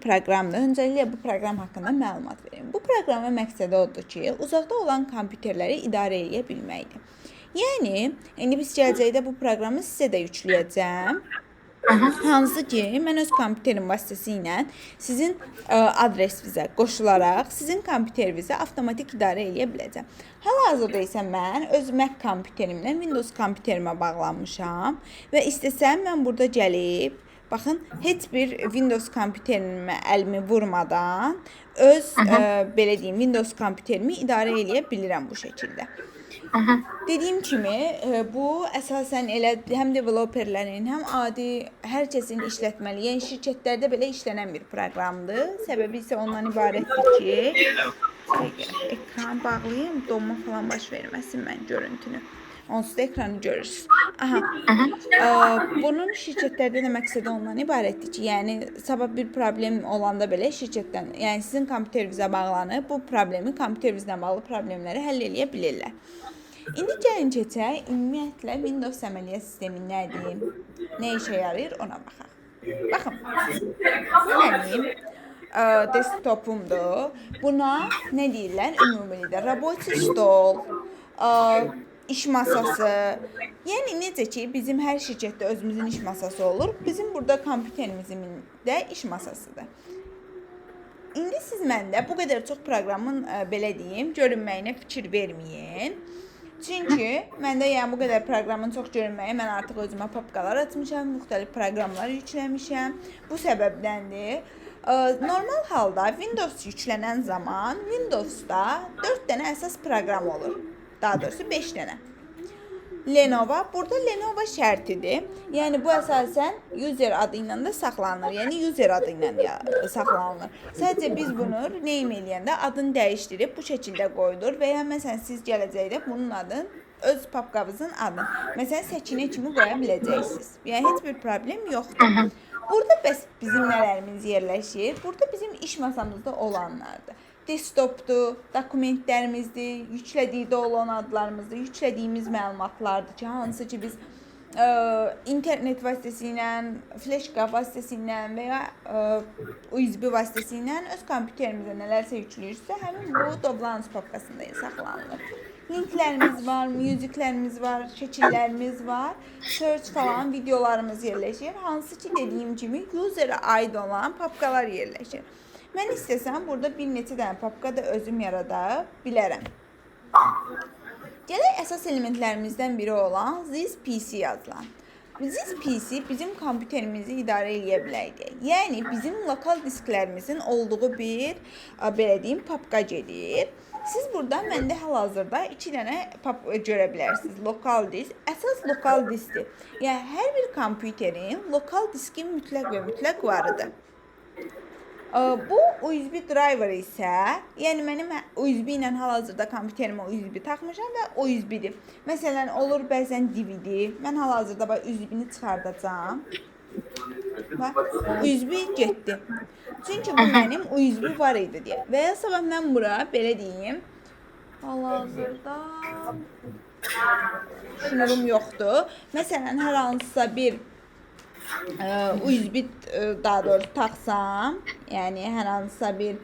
proqramdır. Öncəliklə bu proqram haqqında məlumat verim. Bu proqramın məqsədi odur ki, uzaqda olan kompüterləri idarə edə bilməkdir. Yəni, indi biz gələcəkdə bu proqramı sizə də yükləyəcəm. Hansı ki, mən öz kompüterim vasitəsilə sizin adresinizə qoşularaq sizin kompüterinizi avtomatik idarə edə biləcəm. Hal-hazırda isə mən öz Mac kompüterimlə Windows kompüterimə bağlanmışam və istəsəm mən burada gəlib, baxın, heç bir Windows kompüterimə əlimi vurmadan öz belə deyim, Windows kompüterimi idarə edə bilirəm bu şəkildə. Dediyim kimi, bu əsasən elə həm developerlərin, həm adi hər kəsin işlətməli, yəni şirkətlərdə belə işlənən bir proqramdır. Səbəbi isə ondan ibarətdir ki, ekran bağlayayım, donma falan baş verməsin mən görüntünü. Onsuz da ekranı görürsünüz. Bunun şirkətlərdə də məqsədi ondan ibarətdir ki, yəni sabah bir problem olanda belə şirkətdən, yəni sizin kompüterinizə bağlanıb bu problemi, kompüterinizlə bağlı problemləri həll edə bilirlər. İndi gəlin keçək, ümumiyyətlə Windows əməliyyat sistemi nədir, nə işə yarayır ona baxaq. Baxın, bu mənim desktopumdur. Buna nə deyirlər ümumilikdə? Robotik stol, iş masası. Yəni necə ki, bizim hər şirkətdə özümüzün iş masası olur. Bizim burada kompüterimizin də iş masasıdır. İndi siz məndə bu qədər çox proqramın belə deyim, görünməyinə fikir verməyin. Çünki məndə yəni bu qədər proqramın çox görünməyi, mən artıq özümə papkalar açmışam, müxtəlif proqramlar yükləmişəm. Bu səbəbdəndir. Normal halda Windows yüklənən zaman Windowsda 4 dənə əsas proqram olur. Daha doğrusu 5 dənə. Lenovo, burada Lenovo şərtidir. Yəni bu əsasən user adı ilə də saxlanılır. Yəni user adı ilə saxlanılır. Sadəcə biz bunu name eləyəndə adını dəyişdirib bu şəkildə qoyulur və ya məsələn siz gələcəkdə bunun adını öz papkavızın adını məsələn Səkinə kimi qoya biləcəksiniz. Yəni heç bir problem yoxdur. Burada bəs bizim nələrimiz yerləşir? Burada bizim iş masamızda olanlardır. Desktopdur, dokumentlərimizdir, yüklədikdə olan adlarımızdır, yüklədiyimiz məlumatlardır ki, hansı ki biz internet vasitəsilə, flash-qa vasitəsilə və ya USB vasitəsilə öz kompüterimizə nələrsə yükləyirsə, həmin bu Doblanus papkasında saxlanılır. Linklərimiz var, müziklərimiz var, şəkillərimiz var, search falan videolarımız yerləşir. Hansı ki dediyim kimi user'a aid olan papkalar yerləşir. Mən istəsəm burada bir neçə dənə papka da özüm yarada bilərəm. Gələk əsas elementlərimizdən biri olan This PC yazılan. This PC bizim kompüterimizi idarə edə biləkdir. Yəni bizim lokal disklərimizin olduğu bir belə deyim papka gedir. Siz burada məndə hal-hazırda 2 dənə papka görə bilərsiniz. Lokal disk, əsas lokal diskdir. Yəni hər bir kompüterin lokal diski mütləq və mütləq varıdır. Bu USB driver isə, yəni mənim USB ilə hal-hazırda kompüterimə USB taxmışam və o USB-dir. Məsələn, olur bəzən DVD, mən hal-hazırda USB-ni çıxardacağam. Bax, USB getdi. Çünki bu mənim USB var idi deyə. Və ya sabah mən bura, belə deyim, hal-hazırda şunurum yoxdur. Məsələn, hər hansısa bir USB daha doğrusu taxsam, yəni hər hansısa bir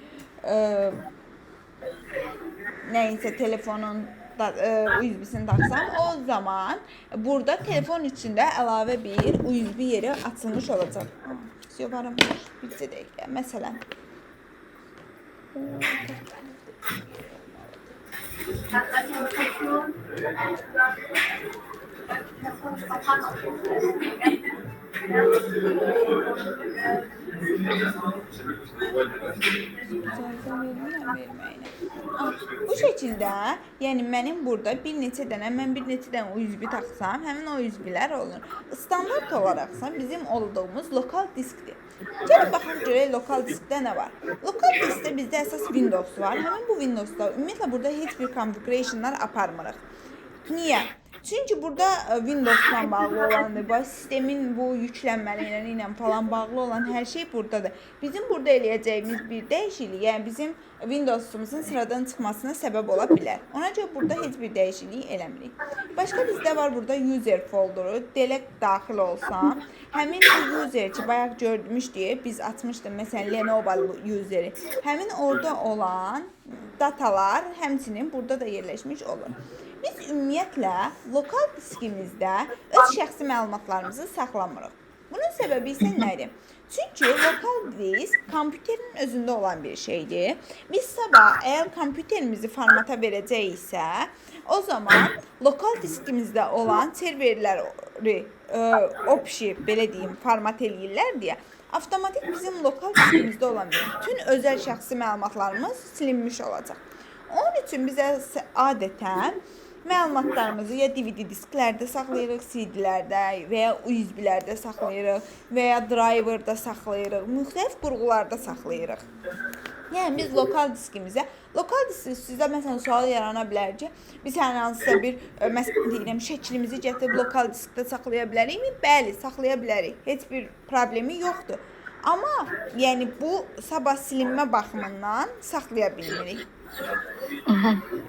nəyinsə telefonun USB-sini taxsam, o zaman burada telefon içində əlavə bir USB yeri açılmış olacaq. Varım, bircə dəqiqə, məsələn. Bu şəkildə, yəni mənim burada bir neçə dənə USB taxsam, həmin o USB-lər olur. Standart olaraqsa bizim olduğumuz lokal diskdir. Gəlin baxaq görək lokal diskdə nə var. Lokal diskdə bizdə əsas Windows var. Həmin bu Windowsda ümumiyyətlə burada heç bir configurationlar aparmırıq. Niyə? Çünki burada Windows-la bağlı olandır. Bax, sistemin bu yüklənmələri ilə falan bağlı olan hər şey buradadır. Bizim burada eləyəcəyimiz bir dəyişiklik, yəni bizim Windows-umuzun sıradan çıxmasına səbəb ola bilər. Ona görə burada heç bir dəyişiklik eləmirik. Başqa bizdə var burada user folderu. Delete daxil olsam, həmin bu user ki, bayaq görmüşdük, biz açmışdıq məsələn Lenovo useri. Həmin orada olan datalar həmçinin burada da yerləşmiş olur. Biz ümumiyyətlə lokal diskimizdə öz şəxsi məlumatlarımızı saxlamırıq. Bunun səbəbi isə nədir? Çünki lokal disk kompüterin özündə olan bir şeydir. Biz sabah əgər kompüterimizi formata verəcəksə, o zaman lokal diskimizdə olan serverləri opşi, belə deyim, format eləyirlər deyə avtomatik bizim lokal diskimizdə olan bütün özəl şəxsi məlumatlarımız silinmiş olacaq. Onun üçün bizə adətən məlumatlarımızı ya DVD disklərdə saxlayırıq, CD-lərdə və ya USB-lərdə saxlayırıq və ya driverda saxlayırıq, müxtəlif qurğularda saxlayırıq. Yəni biz lokal diskimizə, lokal disk sizə məsələn sual yarana bilər ki, biz hər hansısa bir məsələn şəklimizi gətirib lokal diskdə saxlaya bilərikmi? Bəli, saxlaya bilərik. Heç bir problemi yoxdur. Amma yəni bu sabah silinmə baxımından saxlaya bilmirik.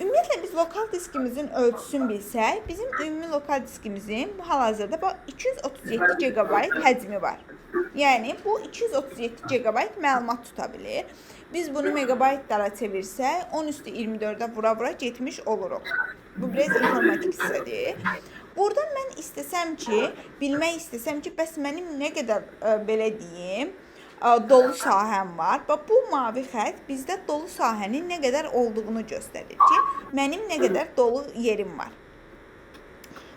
Ümumiyyətlə biz lokal diskimizin ölçüsünü bilsək, bizim ümumi lokal diskimizin hal-hazırda 237 GB həcmi var. Yəni bu 237 GB məlumat tuta bilir. Biz bunu megabaytlara çevirsək, 10^24-ə vura-vura getmiş oluruq. Bu biraz informatik hissədir. Buradan mən istəsəm ki, bilmək istəsəm ki, bəs mənim nə qədər belə deyim, dolu sahəm var. Bu mavi xətt bizdə dolu sahənin nə qədər olduğunu göstərir ki, mənim nə qədər dolu yerim var.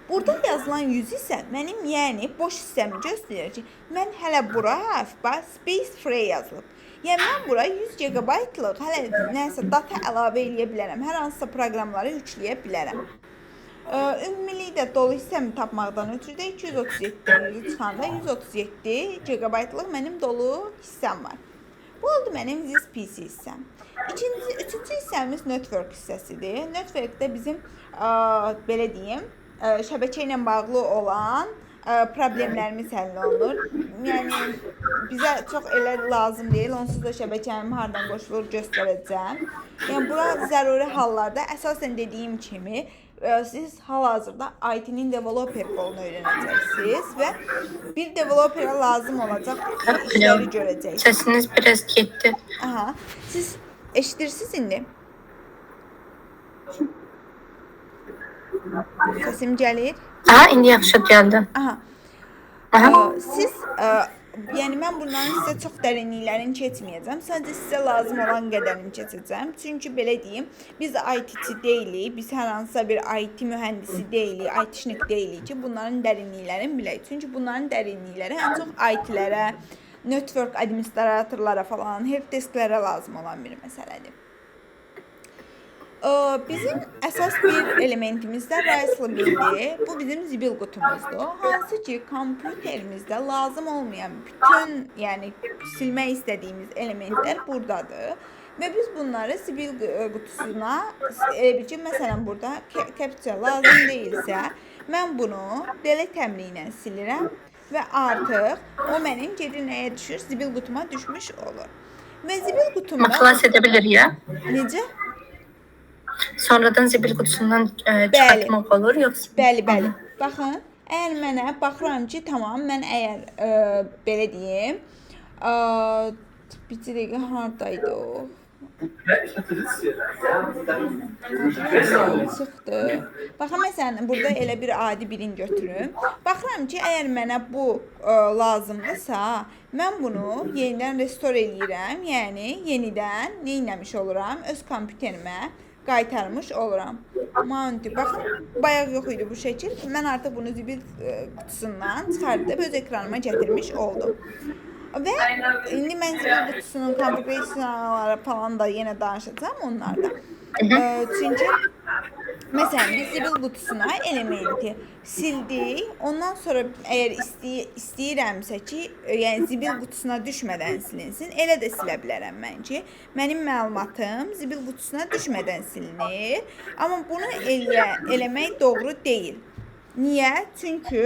Burada yazılan 100 isə mənim yəni boş hissəmi göstərir ki, mən hələ bura space free yazılıb. Yəni mən bura 100 GB-lıq hələ nəsə data əlavə eləyə bilərəm, hər hansısa proqramları yükləyə bilərəm. Ümumilikdə dolu hissəmi tapmaqdan ötürü də 237 çıxanda 137 GB-lıq mənim dolu hissəm var. Bu oldu mənim this PC hissəm. Üçüncü hissəmiz network hissəsidir. Networkdə bizim belə deyim, şəbəkə ilə bağlı olan problemlərimiz həll olunur. Yəni bizə çox elə lazım deyil, onsuz da şəbəkənin hardan qoşulur göstərəcəm. Yəni bura zəruri hallarda əsasən dediyim kimi siz hal-hazırda IT-nin developer qolunu öyrənəcəksiniz və bir developerə lazım olacaq işləri görəcəksiniz. Səsiniz biraz getdi. Aha, siz eşidirsiniz indi? Səsim gəlir? Aha, indi yaxşı gəldi. Aha. Siz yəni mən bunların sizə çox dərinliklərini keçməyəcəm. Sadəcə sizə lazım olan qədərini keçəcəm. Çünki belə deyim, biz IT-çi deyilik, biz hər hansısa bir IT mühəndisi deyilik, IT-şnik deyilik ki, bunların dərinliklərini bilək. Çünki bunların dərinlikləri ən çox IT-lərə, network administratorlara falan, helpdesklərə lazım olan bir məsələdir. Bizim əsas bir elementimiz də Raspberry. Bu bizim zibil qutumuzdur. Hansı ki, kompüterimizdə lazım olmayan bütün, yəni silmək istədiyimiz elementlər buradadır. Və biz bunları zibil qutusuna, elə bil ki, məsələn burada capture lazım deyilsə, mən bunu delete əmri ilə silirəm və artıq o mənim geri nəyə düşür? Zibil qutuma düşmüş olur. Və zibil qutumda... Xilas edə bilir ya? Necə? Sonradan zibil qutusundan çıxartmaq olur, yoxsa? Bəli. Baxın, əgər mənə baxıram ki, tamam, mən əgər belə deyim, bir dəqiqə haradaydı o? Çıxdı. Baxın, məsələn, burada elə bir adi birini götürüm. Baxıram ki, əgər mənə bu lazımdırsa, mən bunu yenidən restore eləyirəm, yəni yenidən nə etmiş oluram? Öz kompüterimə qaytarmış oluram. Mount. Baxın, bayaq yox idi bu şəkil. Mən artıq bunu zibil qutusundan çıxardıb öz ekranıma gətirmiş oldum. Və indi mən zibil qutusunun konfigurasiyaları falan da yenə danışacağım onlarda. Çünki məsələn biz zibil qutusuna elementi sildik. Ondan sonra əgər istəyirəmsə ki, yəni zibil qutusuna düşmədən silinsin, elə də silə bilərəm mən ki, mənim məlumatım zibil qutusuna düşmədən silinir. Amma bunu eləmək doğru deyil. Niyə? Çünki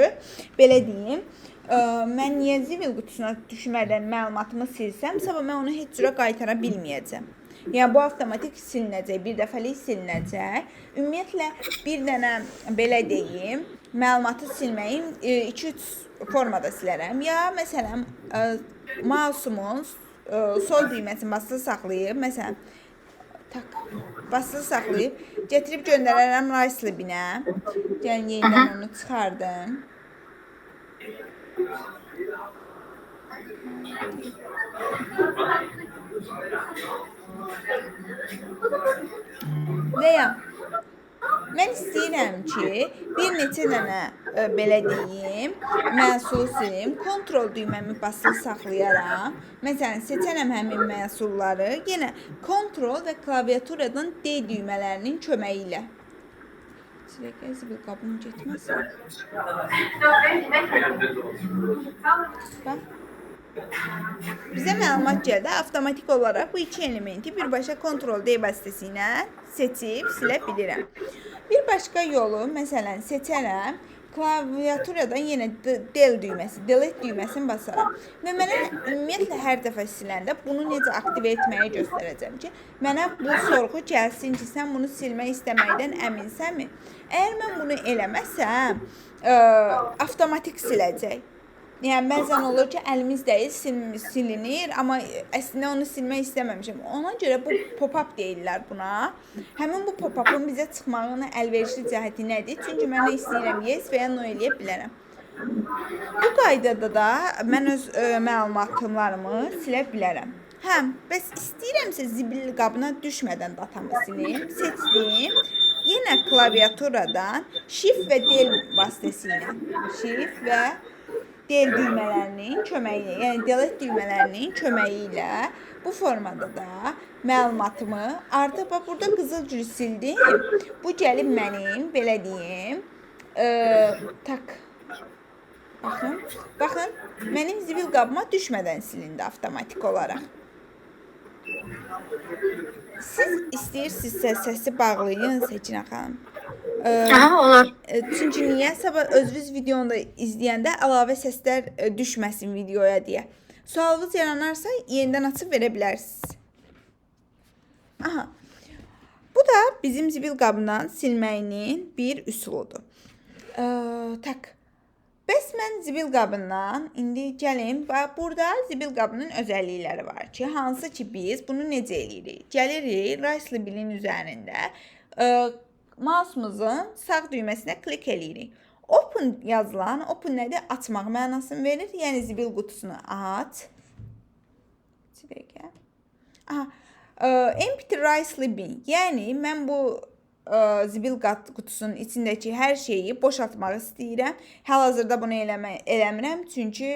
belə deyim, mən niyə zibil qutusuna düşmədən məlumatımı silsəm, sabah mən onu heç cürə qaytara bilməyəcəm. Yəni bu avtomatik silinəcək, bir dəfəlik silinəcək. Ümumiyyətlə bir dənə belə deyim, məlumatı silməyin 2-3 formada silərəm. Ya məsələn mausumun sol düyməsini basılı saxlayıb, məsələn basılı saxlayıb gətirib göndərərəm Ricelibinə. Yəni yenidən onu çıxardım. Və ya mən istəyirəm ki, bir neçə dənə belə deyim, məhsulu silim, kontrol düyməmi basılı saxlayaram. Məsələn, seçərəm həmin məhsulları, yenə kontrol və klaviaturadan D düymələrinin köməyi ilə. Siləkə zibil qabım getməsin. Bax. Bizə məlumat gəldi. Avtomatik olaraq bu iki elementi birbaşa kontrol D vasitəsilə seçib silə bilirəm. Bir başqa yolu, məsələn, seçərəm, klaviaturadan yenə del düyməsi, delete düyməsini basaram. Və mənə ümumiyyətlə hər dəfə siləndə bunu necə aktivə etməyi göstərəcəm ki, mənə bu sorğu gəlsin ki, sən bunu silmək istəməkdən əminsənmi? Əgər mən bunu eləməsəm, avtomatik siləcək. Yəni bəzən olur ki, əlimiz deyil, silinir, amma əslində onu silmək istəməmişəm. Ona görə bu pop-up deyirlər buna. Həmin bu pop-up'ın bizə çıxmağının əlverişli cəhəti nədir? Çünki mən istəyirəm yes və ya no eləyə bilərəm. Bu qaydada da mən öz məlumatlarımı silə bilərəm. Bəs istəyirəmsə zibil qabına düşmədən datamı silim. Seçdim. Yenə klaviaturadan shift və del vasitəsilə. Shift və del düymələrinin köməyi ilə, yəni delete düymələrinin köməyi ilə bu formada da məlumatımı artıq bax burada qızıl gül sildim. Bu gəlib mənim belə deyim, baxın, mənim zibil qabıma düşmədən silindi avtomatik olaraq. Siz istəyirsinizsə səsi bağlayın Səkinə xanım. Olur. Çünki niyə? Sabah özünüz videonu da izləyəndə əlavə səslər düşməsin videoya deyə. Sualınız yaranarsa yenidən açıb verə bilərsiniz. Bu da bizim zibil qabından silməyinin bir üsuludur. Bəs mən zibil qabından, indi gəlin, burada zibil qabının özəllikləri var ki, hansı ki biz bunu necə eləyirik? Gəlirik Ricelibin üzərində, mouse'umuzun sağ düyməsinə klik eləyirik. Open yazılan, open nədir? Açmaq mənasını verir, yəni zibil qutusunu aç. Empty Ricelibin, yəni mən bu zibil qutusunun içindəki hər şeyi boşaltmaq istəyirəm. Hal-hazırda bunu eləmirəm, çünki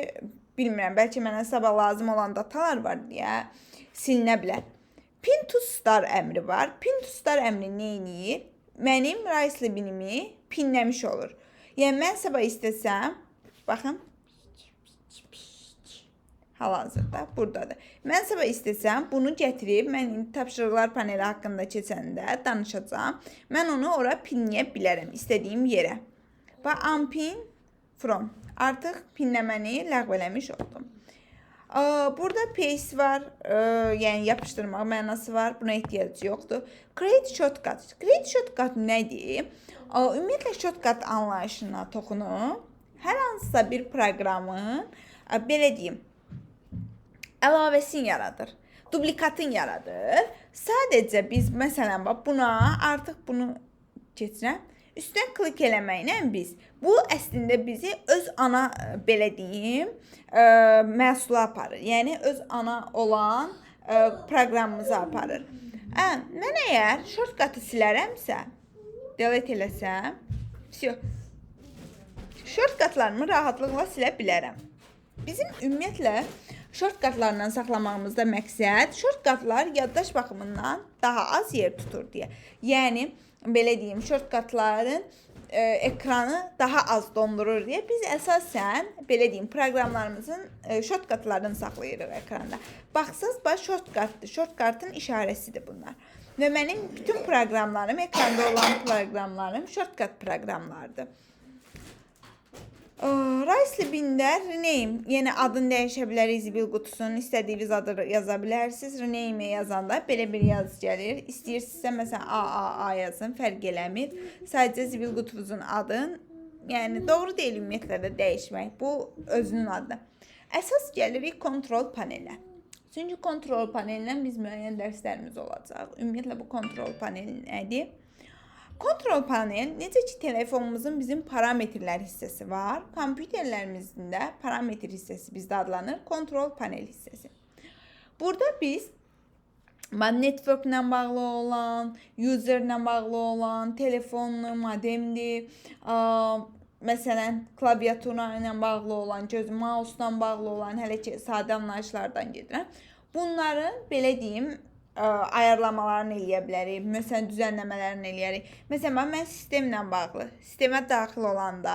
bilmirəm, bəlkə mənə sabah lazım olan datalar var deyə silinə bilər. Pin to star əmri var. Pin to star əmri nə edir? Mənim Ricelibinimi pinləmiş olur. Yəni mən sabah istəsəm, baxın, hal-hazırda buradadır. Mən sabah istəsəm, bunu gətirib, mən tapşırıqlar paneli haqqında keçəndə danışacağam. Mən onu ora pinləyə bilərəm, istədiyim yerə. Bax, unpin from. Artıq pinləməni ləğv eləmiş oldum. Burada paste var, yəni yapışdırmaq mənası var, buna ehtiyac yoxdur. Create shortcut. Create shortcut nədir? Ümumiyyətlə shortcut anlayışına toxunub, hər hansısa bir proqramın, belə deyim, əlavəsini yaradır, duplikatını yaradır. Sadəcə biz, məsələn, buna, artıq bunu keçirəm, üstünə klik eləməklə biz, bu əslində bizi öz ana, belə deyim, məhsula aparır. Yəni, öz ana olan proqramımıza aparır. Mən əgər shortcut'ı silərəmsə, delete eləsəm, shortcut'larımı rahatlıqla silə bilərəm. Bizim ümumiyyətlə shortcut'larla saxlamağımızda məqsəd, shortcut'lar yaddaş baxımından daha az yer tutur deyə. Yəni, belə deyim, shortcut'ların ekranı daha az dondurur deyə biz əsasən, belə deyim, proqramlarımızın shortcut'larını saxlayırıq ekranda. Baxsınız, bax, shortcut'dır. Shortcut'ın işarəsidir bunlar. Və mənim bütün proqramlarım, ekranda olan proqramlarım shortcut proqramlardır. Raisli Binder rename. Yəni adını dəyişə bilərik zibil qutusunun. İstədiyiniz adı yaza bilərsiniz. Rename yazanda belə bir yazı gəlir. İstəyirsinizsə məsələn AAA yazın, fərq eləmir. Sadəcə zibil qutunuzun adını, yəni doğru deyil ümumiyyətlə də dəyişmək. Bu özünün adı. Əsas gəlirik kontrol panelə. Çünki kontrol panelindən biz müəyyən dərslərimiz olacaq. Ümumiyyətlə bu kontrol paneli nədir? Kontrol panel, necə ki telefonumuzun bizim parametrlər hissəsi var, kompüterlərimizin də parametr hissəsi bizdə adlanır, kontrol panel hissəsi. Burada biz networklə bağlı olan, userlə bağlı olan, telefonlu, modemli, məsələn, klaviatura ilə bağlı olan, mouse-la bağlı olan, hələ ki sadə anlayışlardan gedirəm. Bunları, belə deyim, ayarlamalarını eləyə bilərik. Məsələn, düzənləmələrini eləyərik. Məsələn, mən sistemlə bağlı, sistemə daxil olanda,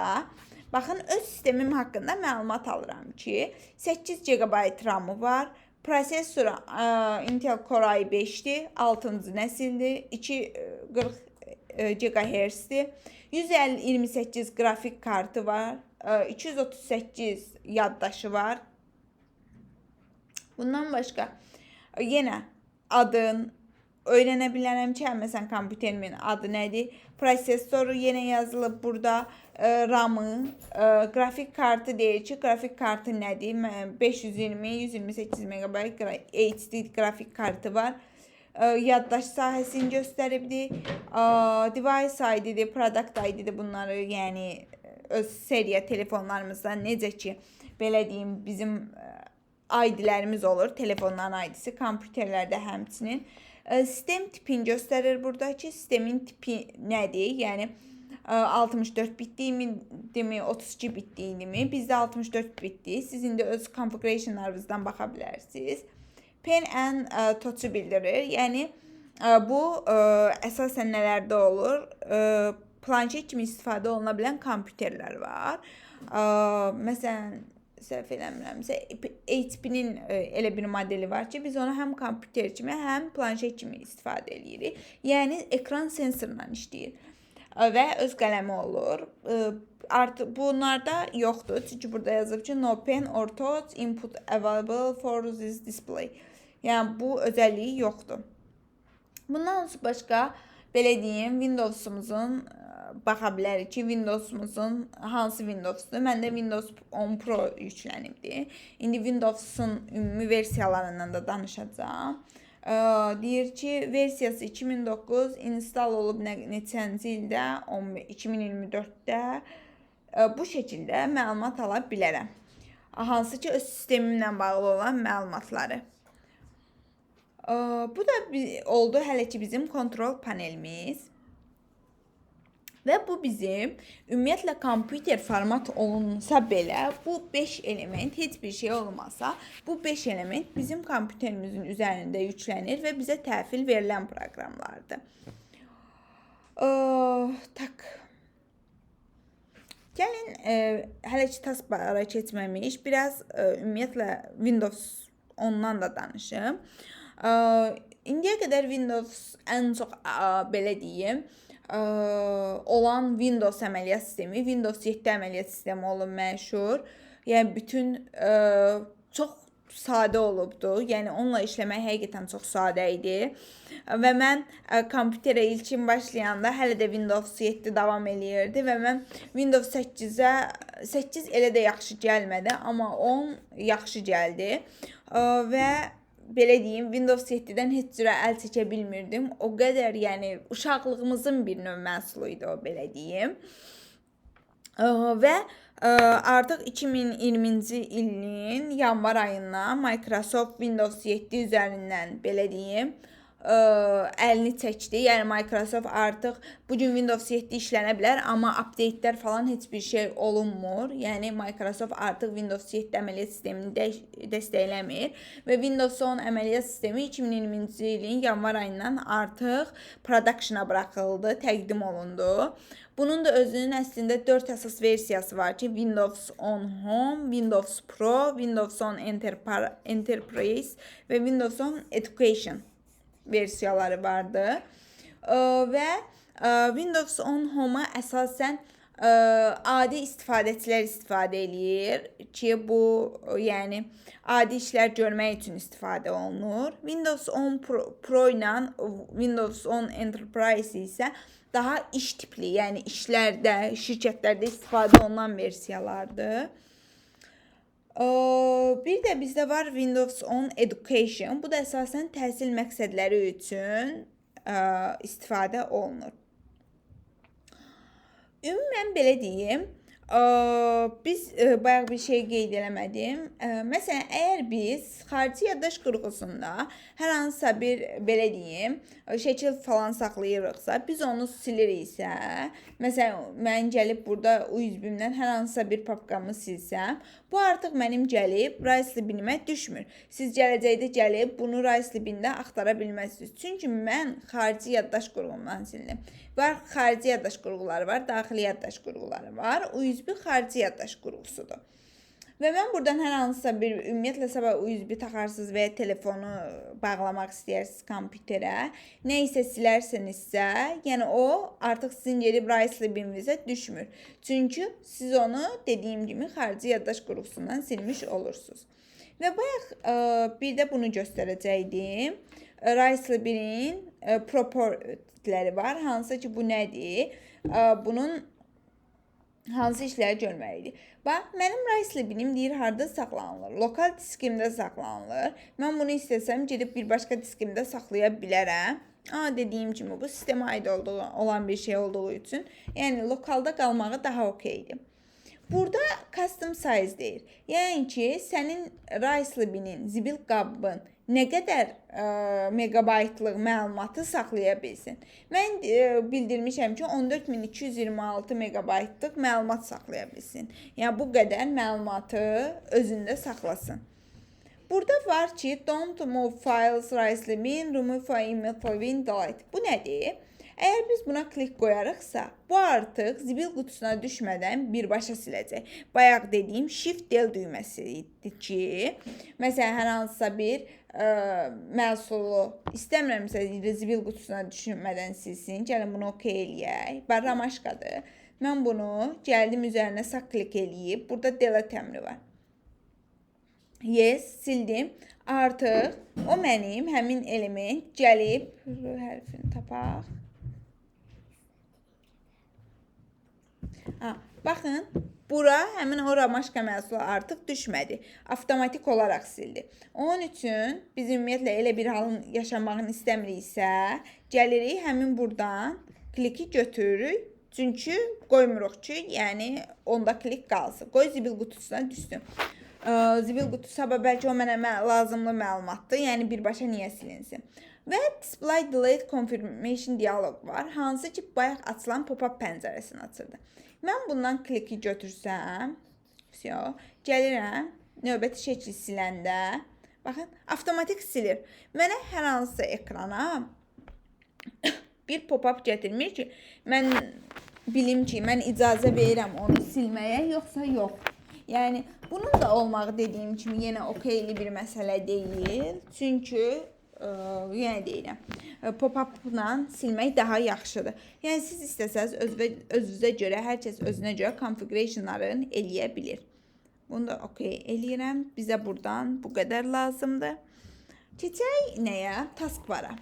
baxın, öz sistemim haqqında məlumat alıram ki, 8 GB RAM-ı var, prosesoru Intel Core i5-dir, 6-cı nəsildir, 240 GHz-dir, 128 qrafik kartı var, 238 yaddaşı var. Bundan başqa, yenə adın öyrənə bilərəm ki, məsələn, kompüterimin adı nədir? Prosesoru yenə yazılıb burada, RAM-ı, qrafik kartı deyir ki, qrafik kartı nədir? 520-128 MB HD qrafik kartı var. Yaddaş sahəsini göstəribdir. Device ID-dir, product ID-dir bunları, yəni öz seriya telefonlarımızda necə ki, belə deyim, bizim ID-lərimiz olur, telefonların ID-si, kompüterlərdə həmçinin. Sistem tipini göstərir burada ki, sistemin tipi nədir? Yəni 64 bitdiyimi, 32 bitdiyimi, bizdə 64 bitdi. Siz indi öz configurationlarınızdan baxa bilərsiniz. Pen and touch-u bildirir. Yəni bu əsasən nələrdə olur? Planşet kimi istifadə oluna bilən kompüterlər var. Məsələn, səhv eləmirəmsə, HP-nin elə bir modeli var ki, biz onu həm kompüter kimi, həm planşet kimi istifadə edirik. Yəni, ekran sensorla işləyir və öz qələmi olur. Artıq bunlarda yoxdur, çünki burada yazıb ki, no pen or touch input available for this display. Yəni, bu özəlliyi yoxdur. Bundan başqa, belə deyim, Windows'umuzun baxa bilərik ki, Windows'umuzun hansı Windows'dur? Məndə Windows 10 Pro yüklənibdir. İndi Windows'un ümumi versiyalarından da danışacağam. Deyir ki, versiyası 2009 install olub neçənci ildə? 2024-də. Bu şəkildə məlumat ala bilərəm. Hansı ki, öz sistemimlə bağlı olan məlumatları. Bu da oldu hələ ki bizim kontrol panelimiz. Və bu bizim ümumiyyətlə kompüter format olunsa belə bu 5 element heç bir şey olmasa bu 5 element bizim kompüterimizin üzərində yüklənir və bizə təhvil verilən proqramlardır. Gəlin hələ ki taskbara keçməmiş biraz ümumiyyətlə Windows 10-dan da danışım. İndiyə qədər Windows ən çox belə deyim olan Windows əməliyyat sistemi, Windows 7 əməliyyat sistemi olub məşhur. Yəni bütün çox sadə olubdu. Yəni onunla işləmək həqiqətən çox sadə idi. Və mən kompüterə ilkin başlayanda hələ də Windows 7 davam eləyirdi və mən Windows 8 elə də yaxşı gəlmədi, amma 10 yaxşı gəldi. Və belə deyim, Windows 7-dən heç cürə əl çəkə bilmirdim. O qədər, yəni, uşaqlığımızın bir növ məhsulu idi o, belə deyim. Və artıq 2020-ci ilin yanvar ayından Microsoft Windows 7 üzərindən, belə deyim, əlini çəkdi. Yəni Microsoft artıq bugün Windows 7 işlənə bilər, amma update-lər falan heç bir şey olunmur. Yəni Microsoft artıq Windows 7 əməliyyat sistemini dəstəkləmir və Windows 10 əməliyyat sistemi 2020-ci ilin yanvar ayından artıq production-a buraxıldı, təqdim olundu. Bunun da özünün əslində 4 əsas versiyası var ki, Windows 10 Home, Windows Pro, Windows 10 Enterprise və Windows 10 Education versiyaları vardı. Və Windows 10 Home-a əsasən adi istifadəçilər istifadə eləyir ki, bu yəni adi işlər görmək üçün istifadə olunur. Windows 10 Pro ilə Windows 10 Enterprise isə daha iş tipli, yəni işlərdə, şirkətlərdə istifadə olunan versiyalardır. Bir də bizdə var Windows 10 Education. Bu da əsasən təhsil məqsədləri üçün istifadə olunur. Ümumən belə deyim, biz bayaq bir şey qeyd eləmədim. Məsələn, əgər biz xarici yaddaş qurğusunda hər hansısa bir, belə deyim, şəkil falan saxlayırıqsa, biz onu siliriksə, məsələn, mən gəlib burada USB-mdən hər hansısa bir papkamı silsəm, bu artıq mənim gəlib Rice Libinimə düşmür. Siz gələcəkdə gəlib bunu Rice Libində axtara bilməzsiniz. Çünki mən xarici yaddaş qurğumdan sildim. Var xarici yaddaş qurğuları var, daxili yaddaş qurğuları var. USB xarici yaddaş qurğusudur. Və mən buradan hər hansısa bir, ümumiyyətlə sabah USB taxarsınız və ya telefonu bağlamaq istəyirsiniz kompüterə, nə isə silərsinizsə, yəni o artıq sizin gedib Rice Libinizə düşmür. Çünki siz onu dediyim kimi xarici yaddaş qurğusundan silmiş olursunuz. Və bayaq bir də bunu göstərəcəkdim. Rice Libinin propertiləri var. Hansı ki bu nədir? Bunun hansı işləri görməliydik. Bax, mənim Rice Libinim deyir harda saxlanılır? Lokal diskimdə saxlanılır. Mən bunu istəsəm gedib bir başqa diskimdə saxlaya bilərəm. Dediyim kimi bu sistemə aid olan bir şey olduğu üçün, yəni lokalda qalmağı daha okeydir. Burada custom size deyir. Yəni ki, sənin Rice Libinin, zibil qabın nə qədər megabaytlıq məlumatı saxlaya bilsin. Mən bildirmişəm ki, 14226 megabaytlıq məlumat saxlaya bilsin. Yəni, bu qədər məlumatı özündə saxlasın. Burada var ki, don't move files, Rice Libin, remove file, image, delete. Bu nədir? Əgər biz buna klik qoyarıqsa, bu artıq zibil qutusuna düşmədən birbaşa siləcək. Bayaq dediyim Shift Del düyməsi idi ki, məsələn, hər hansısa bir məhsulu istəmirəmsə zibil qutusuna düşmədən silsin. Gəlin bunu OK eləyək. Ramaşkadır. Mən bunu gəldim üzərinə sağ klik eləyib. Burada delete əmri var. Yes, sildim. Artıq o mənim həmin element gəlib, hərfini tapaq. Baxın, bura həmin o ramaşka məhsulu artıq düşmədi. Avtomatik olaraq sildi. Onun üçün biz ümumiyyətlə elə bir halın yaşamağını istəmiriksə, gəlirik həmin buradan kliki götürürük. Çünki qoymuruq ki, yəni onda klik qalsın. Qoy zibil qutusuna düşsün. Zibil qutusu bəlkə o mənə lazımlı məlumatdır. Yəni birbaşa niyə silinsin? Və Display Delete Confirmation dialoq var. Hansı ki, bayaq açılan pop-up pəncərəsini açırdı. Mən bundan kliki götürsəm, gəlirəm, növbəti şəkil siləndə, baxın, avtomatik silir. Mənə hər hansısa ekrana bir pop-up gətirmir ki, mən bilim ki, mən icazə verirəm onu silməyə, yoxsa yox. Yəni, bunun da olmağı dediyim kimi yenə okeyli bir məsələ deyil. Çünki yenə deyirəm, pop-up-la silmək daha yaxşıdır. Yəni, siz istəsəz özünüzə görə, hər kəs özünə görə configurationlarını eləyə bilir. Bunu da okey eləyirəm. Bizə buradan bu qədər lazımdır. Keçək nəyə? Taskbara.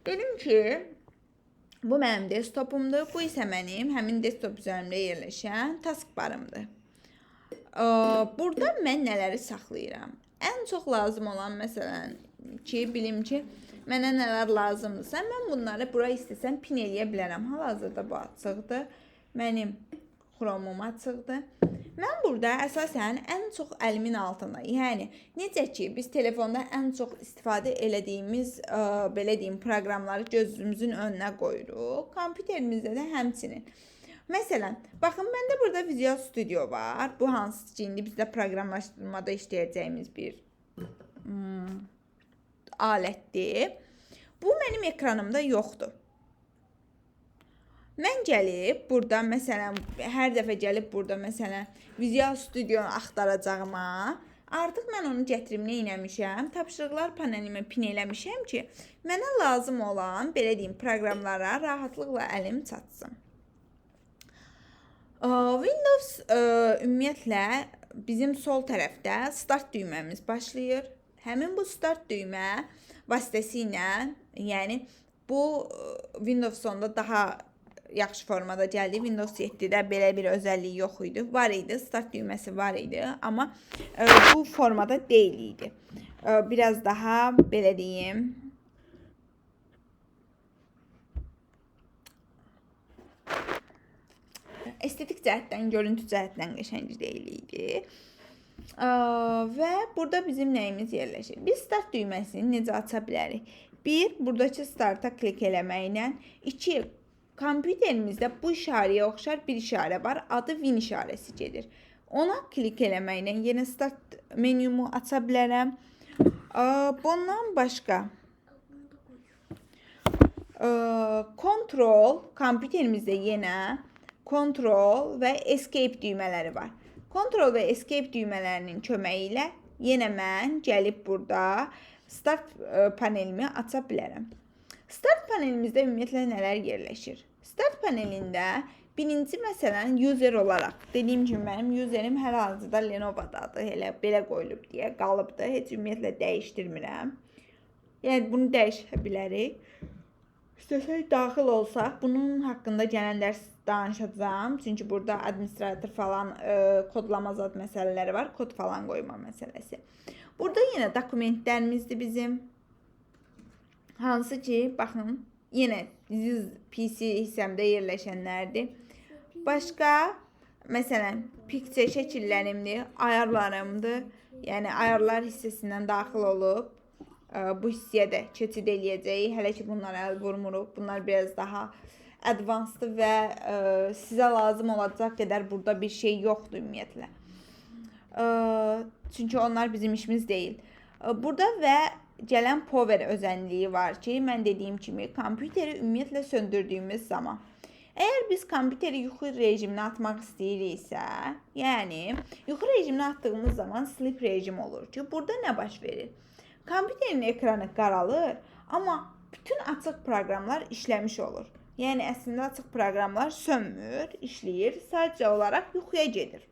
Dedim ki, bu mənim desktopumdur. Bu isə mənim həmin desktop üzərimdə yerləşən taskbarımdır. Burada mən nələri saxlayıram? Ən çox lazım olan məsələn ki, bilim ki, mənə nələr lazımdırsa, mən bunları bura istəsəm pin eləyə bilərəm. Hal-hazırda bu açıqdır. Mənim Chrome'um açıqdır. Mən burada əsasən ən çox əlimin altında, yəni necə ki, biz telefonda ən çox istifadə elədiyimiz, belə deyim, proqramları gözümüzün önünə qoyuruq. Kompüterimizdə də həmçinin. Məsələn, baxın, məndə burada Visual Studio var. Bu hansı ki, indi bizdə proqramlaşdırmada işləyəcəyimiz bir alətdir. Bu mənim ekranımda yoxdur. Mən gəlib burada, məsələn, hər dəfə gəlib burada, məsələn, Visual Studio-nu axtaracağıma, artıq mən onu gətirib nə eləmişəm? Tapşırıqlar panelimə pin eləmişəm ki, mənə lazım olan, belə deyim, proqramlara rahatlıqla əlim çatsın. Windows ümumiyyətlə bizim sol tərəfdə start düyməmiz başlayır. Həmin bu start düymə vasitəsilə, yəni bu Windows 10-da daha yaxşı formada gəldi. Windows 7-də belə bir özəlliyi yox idi. Var idi, start düyməsi var idi, amma bu formada deyil idi. Biraz daha belə deyim, estetik cəhətdən, görüntü cəhətdən qəşəng deyil idi. Və burada bizim nəyimiz yerləşir? Biz start düyməsini necə aça bilərik? 1. Buradakı starta klik eləməklə. 2. Kompüterimizdə bu işarəyə oxşar bir işarə var. Adı Win işarəsi gedir. Ona klik eləməklə yenə start menyumu aça bilərəm. Bundan başqa Control, kompüterimizdə yenə Control və Escape düymələri var. Control və Escape düymələrinin köməyi ilə yenə mən gəlib burada Start panelimi aça bilərəm. Start panelimizdə ümumiyyətlə nələr yerləşir? Start panelində birinci məsələn user olaraq, dediyim kimi mənim userim hər-hazırda Lenovo-dadır, elə belə qoyulub deyə qalıbdır, heç ümumiyyətlə dəyişdirmirəm. Yəni bunu dəyişə bilərik. İstəsək daxil olsaq, bunun haqqında gələn dərs danışacağım. Çünki burada administrator falan kodlama zad məsələləri var, kod falan qoyma məsələsi. Burada yenə dokumentlərimizdir bizim. Hansı ki, baxın, yenə PC hissəmdə yerləşənlərdir. Başqa, məsələn, picture şəkillərimdir, ayarlarımdır. Yəni, ayarlar hissəsindən daxil olub, bu hissəyə də keçid eləyəcəyik. Hələ ki, bunlara əl vurmuruq. Bunlar biraz daha advanced və sizə lazım olacaq qədər burada bir şey yoxdur ümumiyyətlə. Çünki onlar bizim işimiz deyil. Burada və gələn power özəlliyi var ki, mən dediyim kimi, kompüteri ümumiyyətlə söndürdüyümüz zaman. Əgər biz kompüteri yuxu rejiminə atmaq istəyiriksə, yəni yuxu rejiminə atdığımız zaman sleep rejim olur ki, burada nə baş verir? Kompüterin ekranı qaralır, amma bütün açıq proqramlar işləmiş olur. Yəni əslində açıq proqramlar sönmür, işləyir, sadəcə olaraq yuxuya gedir.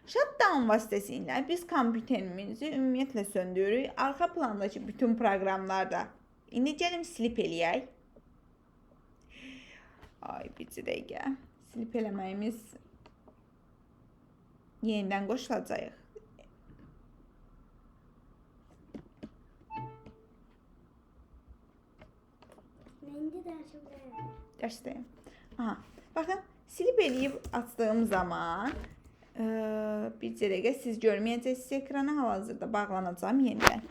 Shutdown vasitəsilə biz kompüterimizi ümumiyyətlə söndürürük. Arxa plandakı bütün proqramlarda. İndi gəlin sleep eləyək. Ay, bir dəqiqə. Sleep eləməyimiz yenidən qoşulacaq. Dərsdəyim. Aha, baxın, sleep eləyib açdığım zaman bir dəqiqə siz görməyəcəksiniz ekranı, hal-hazırda bağlanacağım yenidən.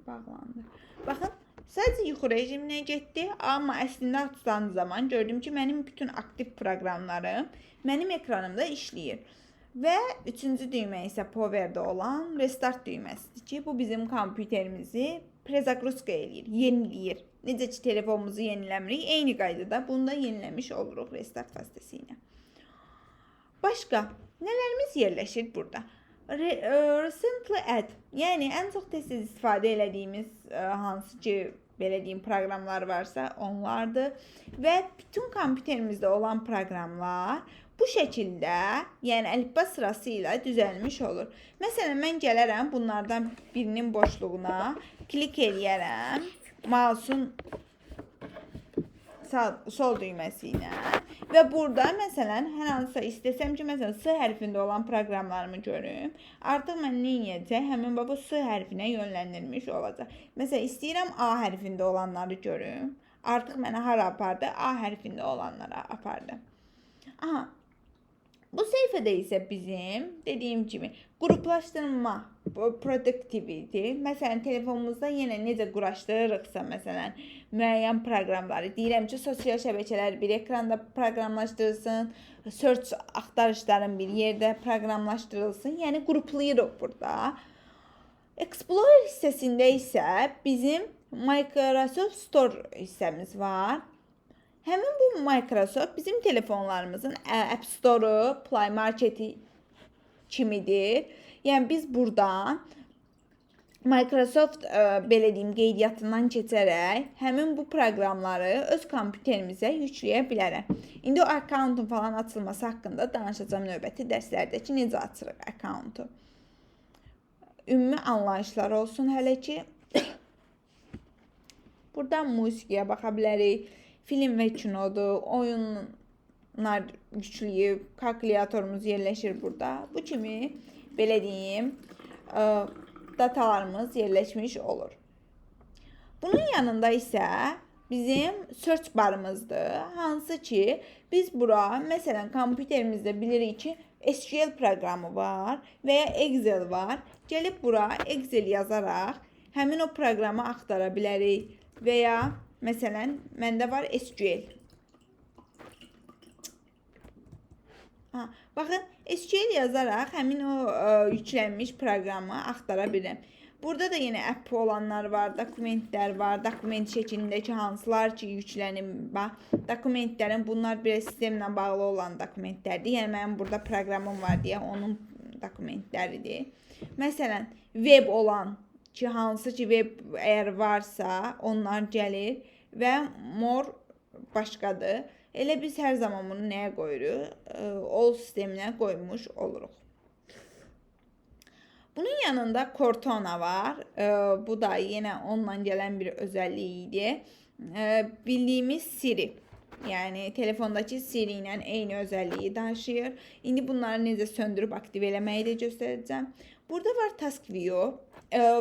Bağlandı. Baxın, sadəcə yuxu rejiminə getdi, amma əslində açılan zaman gördüm ki, mənim bütün aktiv proqramlarım mənim ekranımda işləyir. Və üçüncü düymə isə powerdə olan restart düyməsidir ki, bu bizim kompüterimizi prezagruska eləyir, yeniləyir. Necə ki, telefonumuzu yeniləmirik, eyni qaydada bunu da yeniləmiş oluruq restart vasitəsilə. Başqa, nələrimiz yerləşir burada? Recently add, yəni ən çox tez-tez istifadə elədiyimiz hansı ki, belə deyim, proqramlar varsa onlardır. Və bütün kompüterimizdə olan proqramlar bu şəkildə, yəni əlifba sırası ilə düzəlmiş olur. Məsələn, mən gələrəm bunlardan birinin boşluğuna, klik eləyərəm, mouse'un sol düyməsi ilə və burada məsələn hər hansısa istəsəm ki, məsələn S hərfində olan proqramlarımı görüm. Artıq mən nə edəcəm? Həmin bu S hərfinə yönləndirilmiş olacaq. Məsələn, istəyirəm A hərfində olanları görüm. Artıq mənə hara apardı? A hərfində olanlara apardı. Aha. Bu səhifədə isə bizim dediyim kimi qruplaşdırma, productivity, məsələn telefonumuzda yenə necə quraşdırırıqsa, məsələn müəyyən proqramları, deyirəm ki, sosial şəbəkələr bir ekranda proqramlaşdırılsın, search axtarışların bir yerdə proqramlaşdırılsın, yəni qruplayırıq burada. Explorer hissəsində isə bizim Microsoft Store hissəmiz var. Həmin bu Microsoft bizim telefonlarımızın App Store-u, Play Market-i kimidir. Yəni biz buradan Microsoft belə deyim qeydiyyatından keçərək həmin bu proqramları öz kompüterimizə yükləyə bilərəm. İndi o akkauntun falan açılması haqqında danışacağım növbəti dərslərdə ki, necə açırıq akkauntu. Ümumi anlayışlar olsun hələ ki. Buradan musiqiyə baxa bilərik. Film və kinodur, oyunlar yükləyib, kalkulyatorumuz yerləşir burada. Bu kimi belə deyim datalarımız yerləşmiş olur. Bunun yanında isə bizim search barımızdır. Hansı ki biz bura məsələn kompüterimizdə bilirik ki SQL proqramı var və ya Excel var. Gəlib bura Excel yazaraq həmin o proqramı axtara bilərik və ya məsələn məndə var SQL. Baxın, SQL yazaraq həmin o yüklənmiş proqramı axtara bilirəm. Burada da yenə app olanlar var, dokumentlər var, dokument şəklindəki hansılar ki yüklənib. Dokumentlərin bunlar bir sistemlə bağlı olan dokumentlərdir. Yəni mənim burada proqramım var deyə onun dokumentləridir. Məsələn, web olan ki hansı ki web əgər varsa onlar gəlir və more başqadır. Elə biz hər zaman bunu nəyə qoyuruq? All sisteminə qoymuş oluruq. Bunun yanında Cortana var. Bu da yenə onunla gələn bir özəlliyi idi. Bildiyimiz Siri. Yəni telefondakı Siri ilə eyni özəlliyi daşıyır. İndi bunları necə söndürüb aktiv eləməyi də göstərəcəm. Burada var Task View.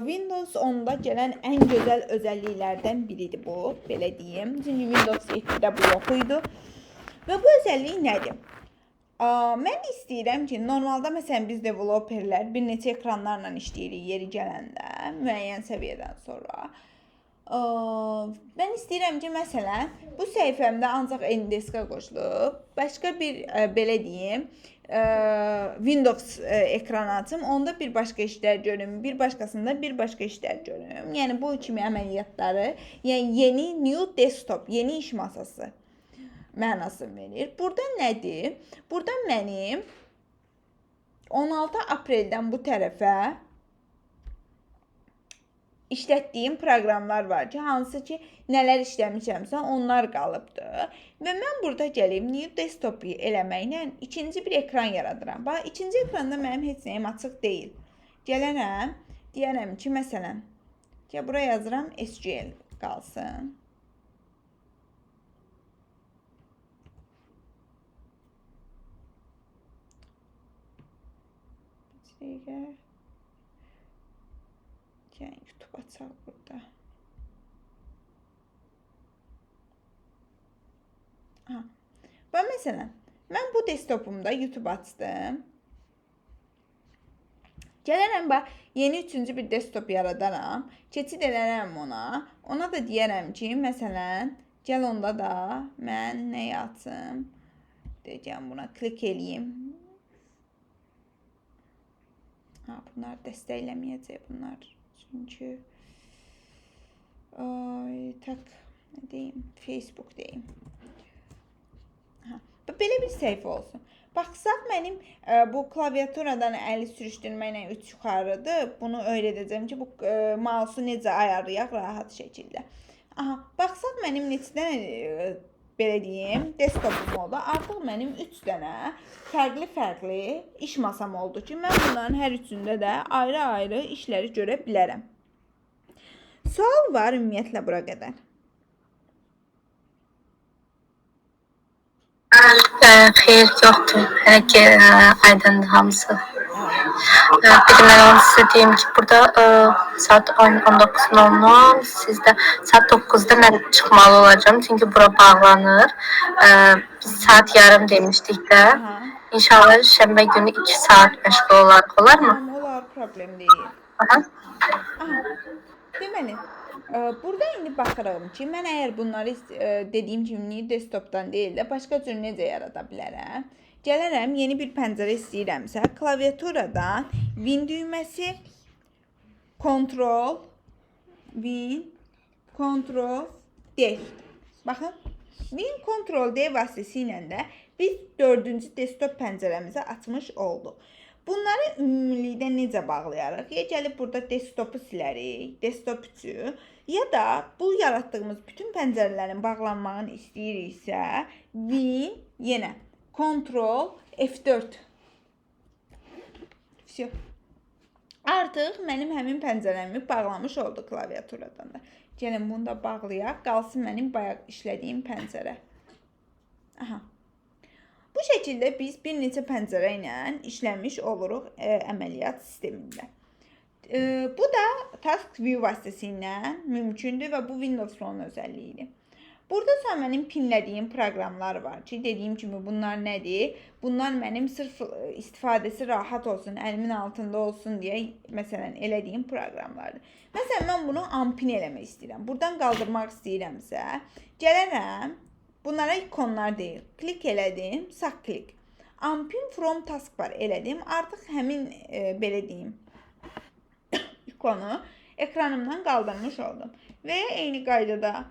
Windows 10-da gələn ən gözəl özəlliklərdən biridir bu, belə deyim. Çünki Windows 7-də bu yox idi. Və bu özəllik nədir? Mən istəyirəm ki, normalda məsələn biz developerlər bir neçə ekranlarla işləyirik yeri gələndə, müəyyən səviyyədən sonra. Mən istəyirəm ki, məsələn, bu səhifəmdə ancaq Endeska qoşulub, başqa bir, belə deyim, Windows ekranı açım, onda bir başqa işlər görüm, bir başqasında bir başqa işlər görüm. Yəni bu kimi əməliyyatları, yəni yeni new desktop, yeni iş masası mənasını verir. Burada nədir? Burada mənim 16 apreldən bu tərəfə işlətdiyim proqramlar var ki, hansı ki nələr işləmişəmsə onlar qalıbdır. Və mən burada gəlib new desktop eləməklə ikinci bir ekran yaradıram. Bax, ikinci ekranda mənim heç nəyim açıq deyil. Gələrəm, deyərəm ki, məsələn, buraya yazıram SQL qalsın. YouTube açaq burada. Və məsələn, mən bu desktopumda YouTube açdım. Gələrəm, yeni üçüncü bir desktop yaradaram. Keçid edərəm ona. Ona da deyərəm ki, məsələn, gəl onda da mən nəyi açım? Deyəcəm, buna klik eləyim. Bunlar dəstəkləməyəcək bunlar. Çünki nə deyim, Facebook deyim. Belə bir səhifə olsun. Baxsaq mənim bu klaviaturadan əli sürüşdürməklə 3 yuxarıdır. Bunu öyrədəcəm ki, bu mouse'u necə ayarlayaq rahat şəkildə. Baxsaq mənim neçədən belə deyim, desktopum oldu. Artıq mənim 3 dənə fərqli iş masam oldu ki, mən bunların hər üçündə də ayrı-ayrı işləri görə bilərəm. Sual var ümumiyyətlə bura qədər. Xeyr, yoxdur. Hələ ki, aydındır hamısı. Bir də mən onu sizə deyim ki, burada saat 19:00, sizdə saat 9-da mən çıxmalı olacağım. Çünki bura bağlanır. Biz saat yarım demişdik də. İnşallah şənbə günü 2 saat məşğul olarıq. Olar, problem deyil. Deməli, burada indi baxırım ki, mən əgər bunları dediyim kimi desktopdan deyil də başqa cür necə yarada bilərəm. Gələrəm, yeni bir pəncərə istəyirəmsə, klaviaturadan Win düyməsi, Ctrl, Win, Ctrl, Del. Baxın, Win Ctrl D vasitəsilə də biz 4-cü desktop pəncərəmizi açmış olduq. Bunları ümumilikdə necə bağlayarıq? Ya gəlib burada desktopu silərik, desktop 3-ü, ya da bu yaratdığımız bütün pəncərələrin bağlanmağını istəyiriksə, Win, yenə Ctrl F4. Всё. Artıq mənim həmin pəncərəmi bağlamış oldu klaviaturadan da. Gəlin bunu da bağlayaq, qalsın mənim bayaq işlədiyim pəncərə. Aha. Bu şəkildə biz bir neçə pəncərə ilə işləmiş oluruq əməliyyat sistemində. Bu da Task View vasitəsilə mümkündür və bu Windows Phone özəlliyidir. Burada isə mənim pinlədiyim proqramlar var ki, dediyim kimi bunlar nədir? Bunlar mənim sırf istifadəsi rahat olsun, əlimin altında olsun deyə məsələn elədiyim proqramlardır. Məsələn, mən bunu unpin eləmək istəyirəm. Buradan qaldırmaq istəyirəmsə, gələrəm, bunlara ikonlar deyil. Klik elədim, sağ klik. Unpin from taskbar elədim. Artıq həmin belə deyim ikonu ekranımdan qaldırmış oldum. Və eyni qaydada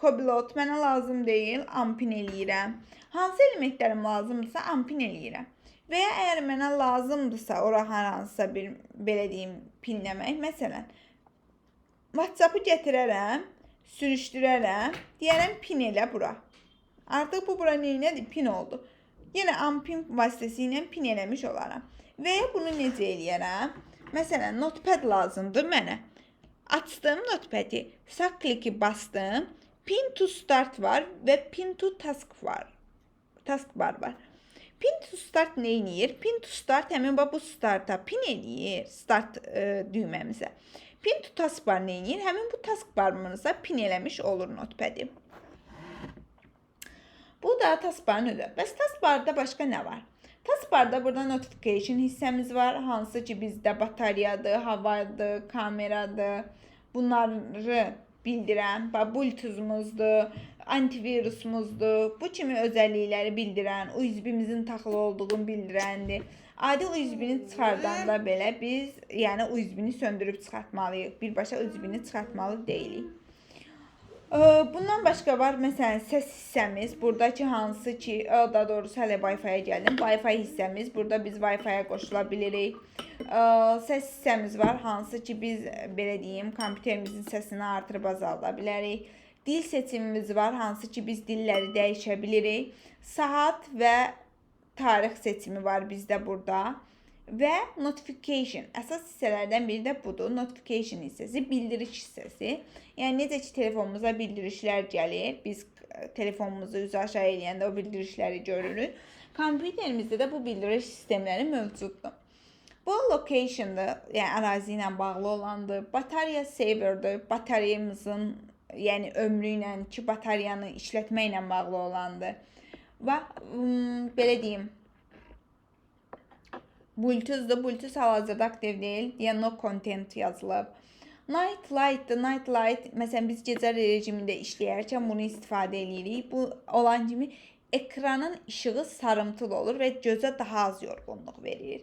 Copilot mənə lazım deyil, unpin eləyirəm. Hansı elementlərim lazımdırsa unpin eləyirəm. Və ya əgər mənə lazımdırsa ora hansısa bir belə deyim pinləmək, məsələn, WhatsApp-ı gətirərəm, sürüşdürərəm, deyərəm pin elə bura. Artıq bu bura neynədir? Pin oldu. Yenə unpin vasitəsilə pin eləmiş olaram. Və ya bunu necə eləyərəm? Məsələn, notepad lazımdır mənə. Açdım notepad-i, sağ kliki bastım. Pin to start var və pin to taskbar var. Pin to start nə eləyir? Pin to start həmin bu starta pin eləyir, start düyməmizə. Pin to taskbar nə eləyir? Həmin bu taskbarımıza pin eləmiş olur notepad-i. Bu da taskbarın özü. Bəs taskbarda başqa nə var? Taskbarda burada notification hissəmiz var. Hansı ki bizdə bataryadır, havadır, kameradır. Bunları bildirən, bluetoothumuzdur, antivirusumuzdur. Bu kimi özəllikləri bildirən, USB-imizin taxılı olduğunu bildirəndir. Adi USB-ni çıxardanda belə biz, yəni USB-ni söndürüb çıxartmalıyıq. Birbaşa USB-ni çıxartmalı deyilik. Bundan başqa var, məsələn, səs hissəmiz. Buradakı hansı ki, daha doğrusu hələ Wi-Fi-yə gəldim. Wi-Fi hissəmiz, burada biz Wi-Fi-yə qoşula bilirik. Səs hissəmiz var, hansı ki, biz, belə deyim, kompüterimizin səsini artırıb azalda bilərik. Dil seçimimiz var, hansı ki, biz dilləri dəyişə bilirik. Saat və tarix seçimi var bizdə burada. Və notification, əsas hissələrdən biri də budur. Notification hissəsi, bildiriş hissəsi. Yəni, necə ki, telefonumuza bildirişlər gəlir. Biz telefonumuzu üzü aşağı eləyəndə o bildirişləri görürük. Kompüterimizdə də bu bildiriş sistemləri mövcuddur. Bu location'dır, yəni ərazi ilə bağlı olandır. Batarya saver'dır, bataryamızın, yəni ömrü ilə ki, bataryanı işlətmə ilə bağlı olandır. Və belə deyim, Bluetooth'dur. Bluetooth hal-hazırda aktiv deyil. Deyə no content yazılıb. Night light'dır. Night light, məsələn, biz gecə rejimində işləyərkən bunu istifadə edirik. Bu olan kimi ekranın işığı sarımtılı olur və gözə daha az yorğunluq verir.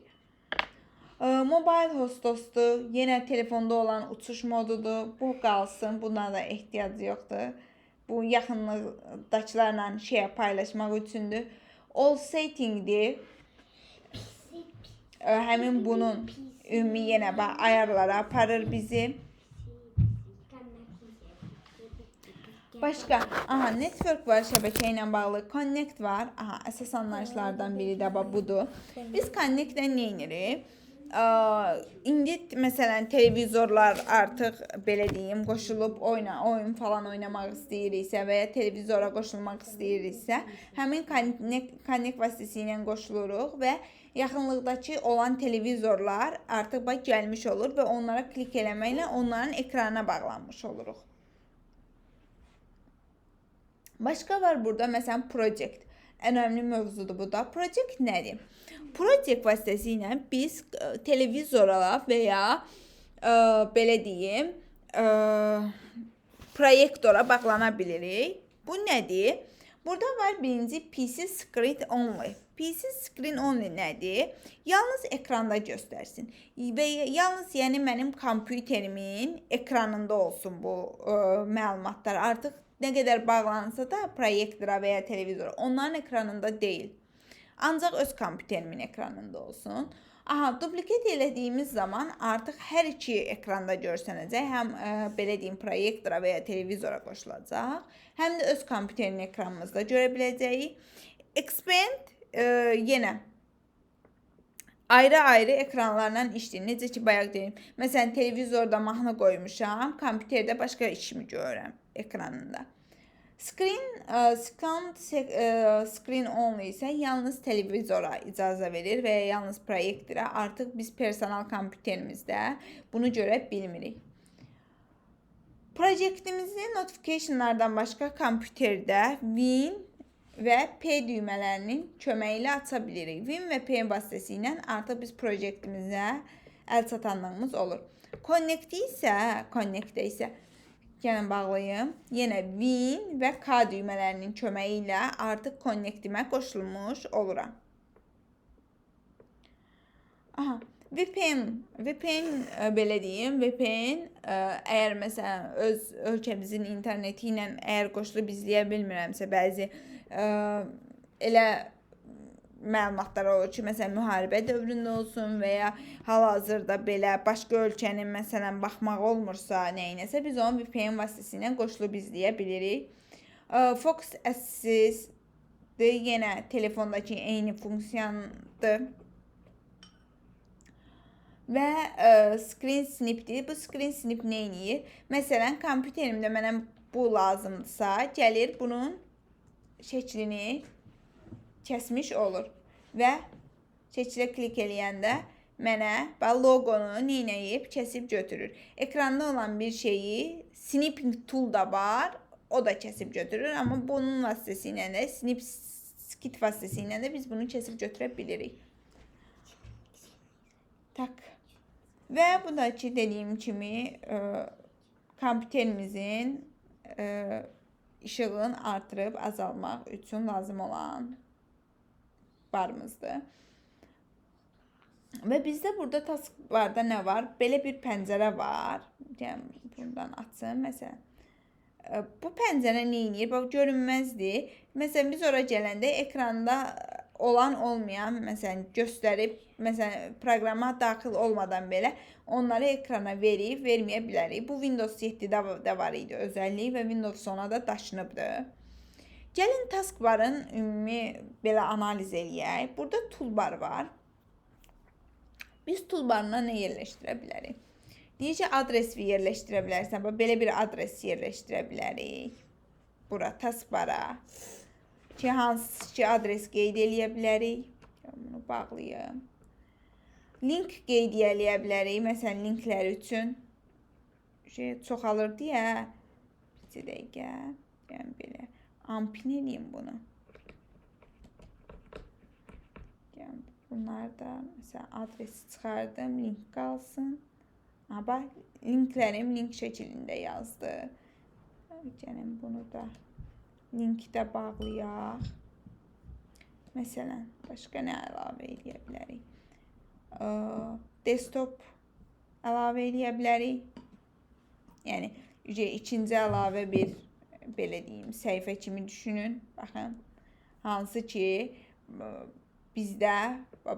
Mobile hostosdur. Yenə telefonda olan uçuş modudur. Bu qalsın. Buna da ehtiyac yoxdur. Bu yaxınlıqdakılarla paylaşmaq üçündür. All setting'dir. Həmin bunun ümumi yenə ayarlara aparır bizi. Başqa, network var, şəbəkə ilə bağlı. Connect var. Əsas anlayışlardan biri də budur. Biz Connect-dən nə edirik? İndi məsələn televizorlar artıq belə deyim qoşulub oyun falan oynamaq istəyiriksə və ya televizora qoşulmaq istəyiriksə, həmin Connect vasitəsilə qoşuluruq və yaxınlıqdakı olan televizorlar artıq gəlmiş olur və onlara klik eləməklə onların ekrana bağlanmış oluruq. Başqa var burada, məsələn, project. Ən önəmli mövzudur bu da. Project nədir? Project vasitəsilə biz televizora və ya belə deyim, proyektora bağlana bilirik. Bu nədir? Burada var birinci PC Screen Only. PC Screen Only nədir? Yalnız ekranda göstərsin. Və yalnız yəni mənim kompüterimin ekranında olsun bu məlumatlar. Artıq nə qədər bağlansa da proyektora və ya televizora, onların ekranında deyil. Ancaq öz kompüterimin ekranında olsun. Aha, duplikat elədiyimiz zaman artıq hər iki ekranda görsənəcək. Həm belə deyim, proyektora və ya televizora qoşulacaq, həm də öz kompüterin ekranımızda görə biləcəyik. Expand yenə ayrı-ayrı ekranlarla işləyir. Necə ki, bayaq deyim. Məsələn, televizorda mahnı qoymuşam, kompüterdə başqa işimi görürəm ekranında. Screen only isə yalnız televizora icazə verir və ya yalnız proyektora. Artıq biz personal kompüterimizdə bunu görə bilmirik. Proyektimizi notificationlardan başqa kompüterdə Win və P düymələrinin köməyi ilə aça bilirik. Win və P vasitəsilə artıq biz proyektimizə əl çatanlığımız olur. Connect-də isə gəlin bağlayım. Yenə Win və K düymələrinin köməyi ilə artıq Connect-imə qoşulmuş oluram. Aha, VPN belə deyim, VPN əgər məsələn öz ölkəmizin interneti ilə əgər qoşulub izləyə bilmirəmsə, bəzi elə məlumatlar olur ki, məsələn müharibə dövründə olsun və ya hal-hazırda belə başqa ölkənin məsələn baxmaq olmursa, nəyinəsə biz onu VPN vasitəsilə qoşulub izləyə bilirik. Focus Assist yenə telefondakı eyni funksiyadır. Və Screen Snip'dir. Bu Screen Snip nə edir? Məsələn, kompüterimdə mənə bu lazımdırsa, gəlir bunun şəklini kəsmiş olur və şəklə klik eləyəndə mənə loqonu neynəyib, kəsib götürür. Ekranda olan bir şeyi snipping tool da var, o da kəsib götürür. Amma bunun vasitəsilə də, snip skit vasitəsilə də biz bunu kəsib götürə bilirik. Tak. Və bu da ki, dediyim kimi kompüterimizin işığın artırıb azalmaq üçün lazım olan barımızdır. Və bizdə burada taskbarda nə var? Belə bir pəncərə var. Buradan açım məsələn. Bu pəncərə nə edir? Bax, görünməzdir. Məsələn, biz ora gələndə ekranda olan olmayan, məsələn, göstərib, məsələn, proqrama daxil olmadan belə onları ekrana verib, verməyə bilərik. Bu Windows 7-də də var idi özəlliyi və Windows 10-a da daşınıbdır. Gəlin taskbarın ümumi belə analiz eləyək. Burada toolbar var. Biz toolbarına nə yerləşdirə bilərik? Deyəcək, adresi yerləşdirə bilərsən. Belə bir adres yerləşdirə bilərik. Bura, taskbara. Ki, hansı ki, adres qeyd eləyə bilərik. Bunu bağlayım. Link qeyd eləyə bilərik. Məsələn, linklər üçün. Çoxalır deyə. Bir dəqiqə. Yəni, belə. Ampin eləyim bunu. Yəni, bunlar da, məsələn, adresi çıxardım. Link qalsın. Bax, linklərim link şəklində yazdı. Gəlin, bunu da linkdə bağlayaq. Məsələn, başqa nə əlavə eləyə bilərik? Desktop əlavə eləyə bilərik. Yəni, ikinci əlavə bir, belə deyim, səhifə kimi düşünün. Baxın, hansı ki, bizdə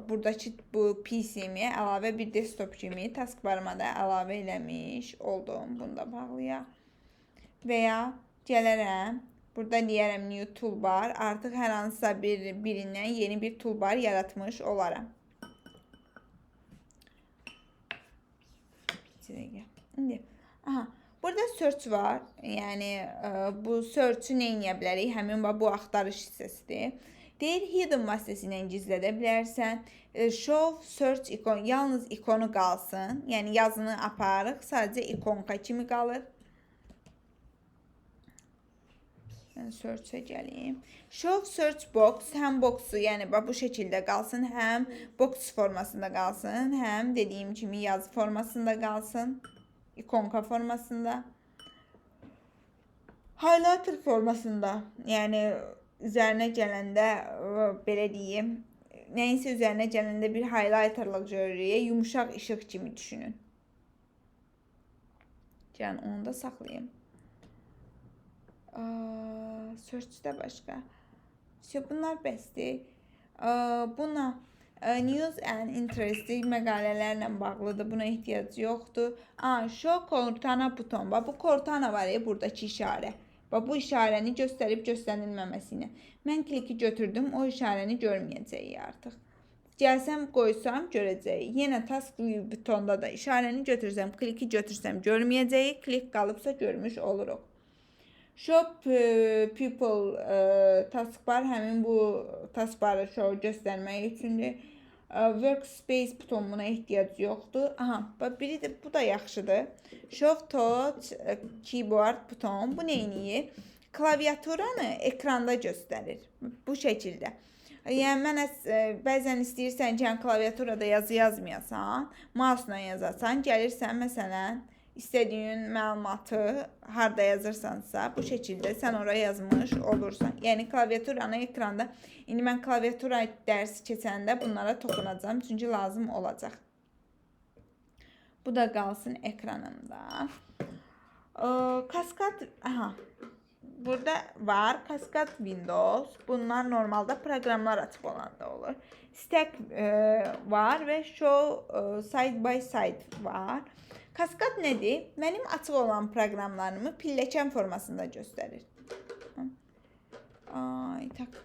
buradakı bu PC-mi əlavə bir desktop kimi taskbarıma da əlavə eləmiş oldum. Bunu da bağlayaq. Və ya gələrəm, burada deyərəm new toolbar. Artıq hər hansısa birindən yeni bir toolbar yaratmış olaram. İndi, burada search var. Yəni, bu search-ü nə edə bilərik? Həmin bu axtarış hissəsidir. Deyir, hidden vasitəsilə gizlədə bilərsən. Show search ikon, yalnız ikonu qalsın. Yəni, yazını aparıq, sadəcə ikonka kimi qalır. Mən search-ə gəleyim. Show search box, həm boxu, yəni bu şəkildə qalsın, həm box formasında qalsın, həm dediyim kimi yazı formasında qalsın, ikonka formasında. Highlighter formasında, yəni üzərinə gələndə, belə deyim, nəyinsə üzərinə gələndə bir highlighterlıq görürük, yumuşaq işıq kimi düşünün. Yəni, onu da saxlayayım. Search-də başqa. Bunlar bəsdir. Buna news and interest məqalələrlə bağlıdır. Buna ehtiyac yoxdur. Show Cortana buton. Bu Cortana var ya buradakı işarə. Bu işarəni göstərib göstərilməməsinə. Mən kliki götürdüm. O işarəni görməyəcəyik artıq. Gəlsəm qoysam görəcəyik. Yenə task view butonda da işarəni götürsəm, kliki götürsəm görməyəcəyik. Klik qalıbsa görmüş oluruq. Show people taskbar həmin bu taskbarı show göstərmək üçündür. Workspace butonuna ehtiyac yoxdur. Biri də bu da yaxşıdır. Show touch keyboard buton. Bu neyini? Klaviaturanı ekranda göstərir. Bu şəkildə. Yəni mən bəzən istəyirsən ki, klaviaturada yazı yazmayasan, mouse-la yazasan, gəlirsən məsələn İstədiyin məlumatı harda yazırsansa, bu şəkildə sən oraya yazmış olursan. Yəni klaviaturanı ekranda. İndi mən klaviatura dərsi keçəndə bunlara toxunacağam, çünki lazım olacaq. Bu da qalsın ekranımda. Kaskad, burada var Kaskad Windows. Bunlar normalda proqramlar açıq olanda olur. Stack var və Show Side by Side var. Kaskad nədir? Mənim açıq olan proqramlarımı pilləkən formasında göstərir.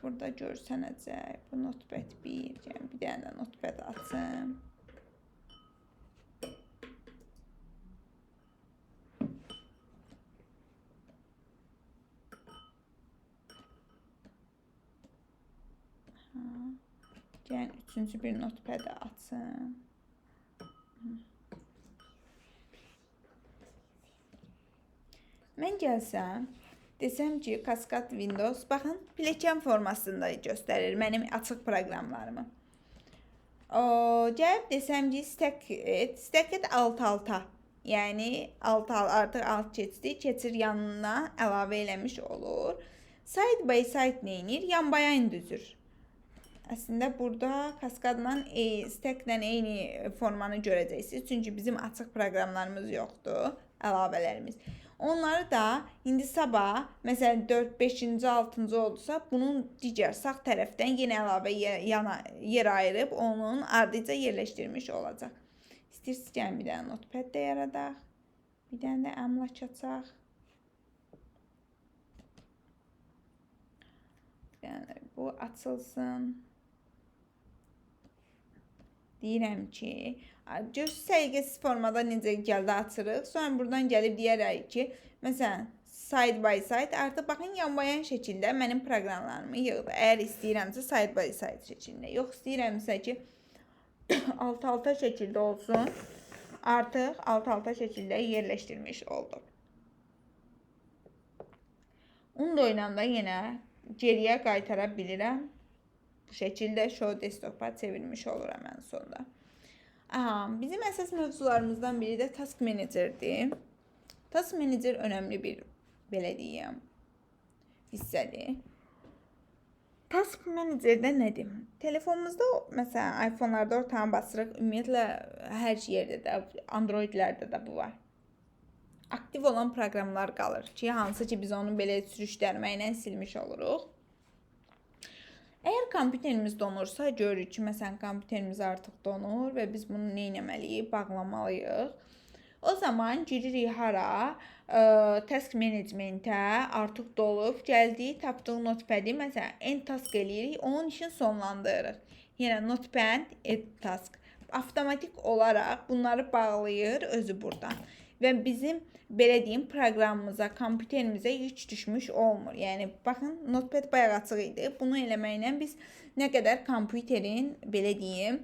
Burada görsənəcək. Bu notepad 1. Bir dənə də notepad açım. Yəni, üçüncü bir notepad açım. Mən gəlsəm, desəm ki, Kaskad Windows, baxın, pilləkən formasında göstərir mənim açıq proqramlarımı. Gəlib desəm ki, stack et alt-alta. Yəni, artıq alt keçir yanına əlavə eləmiş olur. Side by side neyinir? Yan-bayan düzür. Əslində, burada Kaskadla, stacklə eyni formanı görəcəksiniz. Çünki bizim açıq proqramlarımız yoxdur, əlavələrimiz. Onları da indi sabah, məsələn 4, 5-ci, 6-cı oldusa, bunun digər sağ tərəfdən yenə əlavə yer ayırıb, onun ardıca yerləşdirmiş olacaq. İstəyirsiniz gəlin bir dənə notepad da yaradaq. Bir dənə də əmlak açaq. Yəni, bu açılsın. Deyirəm ki, səliqəsiz formada necə gəldi açırıq. Sonra buradan gəlib deyərək ki, məsələn, side by side artıq baxın yan-bayan şəkildə mənim proqramlarımı yığdı. Əgər istəyirəmsə side by side şəkildə, yox istəyirəmsə ki, alt-alta şəkildə olsun, artıq alt-alta şəkildə yerləşdirmiş oldu. Unda oynanda yenə geriyə qaytara bilirəm. Bu şəkildə show desktopa çevirmiş olur həmən sonda. Bizim əsas mövzularımızdan biri də Task Manager'dir. Task Manager önəmli bir, belə deyəm, hissədir. Task Manager'də nədir? Telefonumuzda, məsələn, iPhone'larda ortaya basırıq, ümumiyyətlə hər yerdə də, Androidlərdə də bu var. Aktiv olan proqramlar qalır ki, hansı ki biz onu belə sürüşdərməklə silmiş oluruq. Əgər kompüterimiz donursa, görürük ki, məsələn, kompüterimiz artıq donur və biz bunu nə etməliyik? Bağlamalıyıq. O zaman giririk hara? Task Managementə artıq dolub, gəldik, tapdıq notepad-i, məsələn, end task eləyirik, onun işini sonlandırırıq. Yəni, notepad, end task. Avtomatik olaraq bunları bağlayır özü buradan. Və bizim, belə deyim, proqramımıza, kompüterimizə yük düşmüş olmur. Yəni, baxın, notepad bayaq açıq idi. Bunu eləməklə biz nə qədər kompüterin, belə deyim,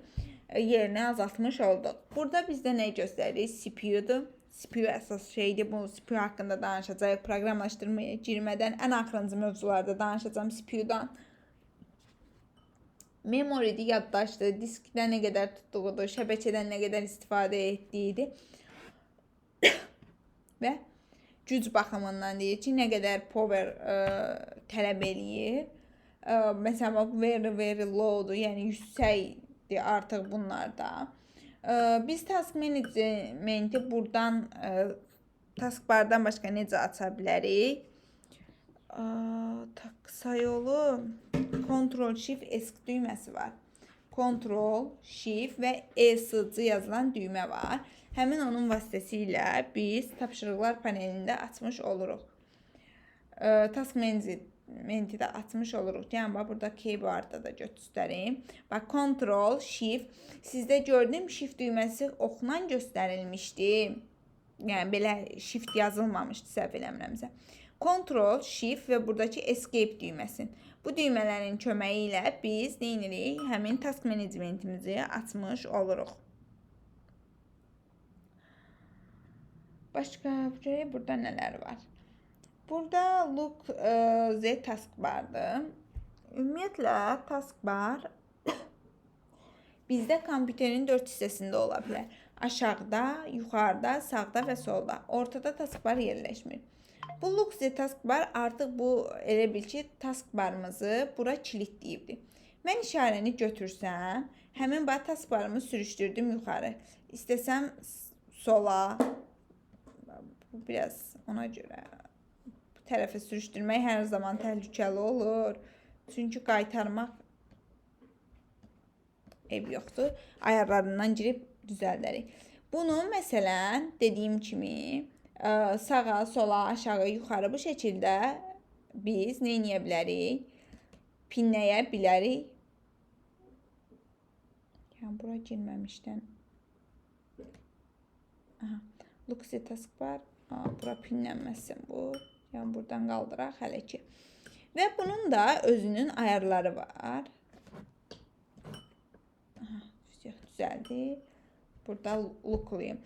yerini azaltmış olduq. Burada bizdə nə göstərir? CPU-dur. CPU əsas şeydir. Bu CPU haqqında danışacaq. Proqramlaşdırmaya girmədən ən axırıncı mövzularda danışacağım CPU-dan. Memory-dir, yaddaşdır. Diskdə nə qədər tutduğudur, şəbəkədən nə qədər istifadə etdiyidir. Və güc baxımından deyir ki, nə qədər power tələb eləyir. Məsələn, very low-dur, yəni yüksəkdir artıq bunlarda. Biz Task Managementi buradan taskbardan başqa necə aça bilərik? Kısa yolu Ctrl Shift S düyməsi var. Ctrl Shift və ESC yazılan düymə var. Həmin onun vasitəsilə biz tapşırıqlar panelində açmış oluruq. Task Management'i də açmış oluruq. Yəni bax burada keyboardda da göstəreyim. Bax Ctrl Shift, sizdə gördüm Shift düyməsi oxla göstərilmişdi. Yəni belə Shift yazılmamışdı səhv eləmirəmsə. Ctrl Shift və buradakı Escape düyməsi. Bu düymələrin köməyi ilə biz nə edirik? Həmin Task Management'imizi açmış oluruq. Başqa burada nələr var? Burada Look Z taskbardır. Ümumiyyətlə taskbar bizdə kompüterin 4 hissəsində ola bilər. Aşağıda, yuxarıda, sağda və solda. Ortada taskbar yerləşmir. Bu Look Z taskbar artıq bu elə bil ki taskbarımızı bura kilitləyibdir. Mən işarəni götürsəm, həmin bax taskbarımı sürüşdürdüm yuxarı. İstəsəm sola, bu biraz ona görə bu tərəfə sürüşdürmək hər zaman təhlükəli olur. Çünki qaytarmaq ev yoxdur. Ayarlarından girib düzəldərik. Bunu məsələn dediyim kimi sağa, sola, aşağı, yuxarı bu şəkildə biz nə edə bilərik? Pinləyə bilərik. Yəni bura girməmişdən. Aha. Look Z taskbar. Bura pinlənməsin bu. Yəni buradan qaldıraq hələ ki. Və bunun da özünün ayarları var. Aha, düzəldi. Burada looklayım.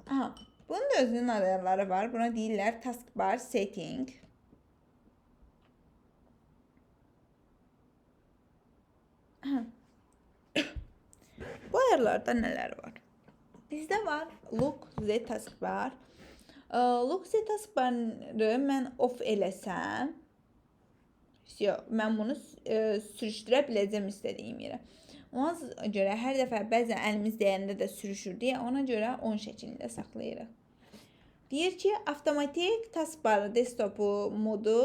Aha, bunun da özünün ayarları var. Buna deyirlər taskbar setting. Aha. Bu ayarlarda nələr var? Bizdə var Look Z taskbar. Look Z taskbarı mən off eləsəm, mən bunu sürüşdürə biləcəm istədiyim yerə. Ona görə hər dəfə bəzən əlimiz dəyəndə də sürüşür deyə ona görə on şəklində saxlayırıq. Deyir ki, avtomatik taskbarı desktopu modu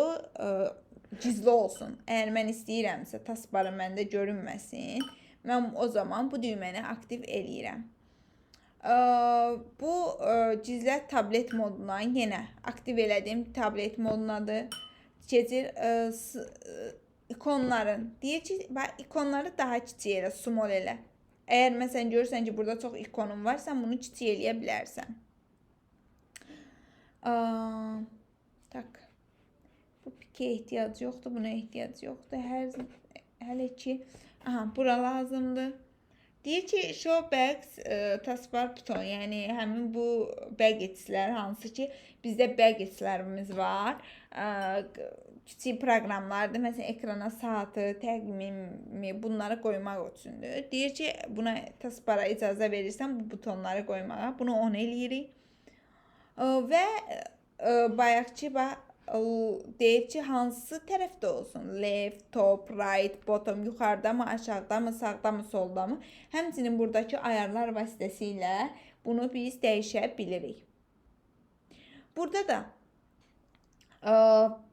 gizli olsun. Əgər mən istəyirəmsə taskbarı məndə görünməsin, mən o zaman bu düyməni aktiv eləyirəm. Bu gizlət tablet moduna yenə aktiv elədim. Tablet modunadır. Keçir ikonların. Deyir ki, ikonları daha kiçik elə, small elə. Əgər məsələn görürsən ki, burada çox ikonun var, sən bunu kiçik eləyə bilərsən. Tak. Bu pikə ehtiyac yoxdur, buna ehtiyac yoxdur. Hələ ki, bura lazımdır. Deyir ki, show bags taskbar buton, yəni həmin bu baggetslər, hansı ki bizdə baggetslərimiz var, kiçik proqramlardır, məsələn ekrana saatı, təqvimi, bunları qoymaq üçündür. Deyir ki, buna taskbara icazə verirsən bu butonları qoymağa, bunu on eləyirik. Və bayaqçı deyir ki, hansı tərəfdə olsun? Left, top, right, bottom, yuxarıda mı, aşağıda mı, sağda mı, solda mı? Həmçinin buradakı ayarlar vasitəsilə bunu biz dəyişə bilirik. Burada da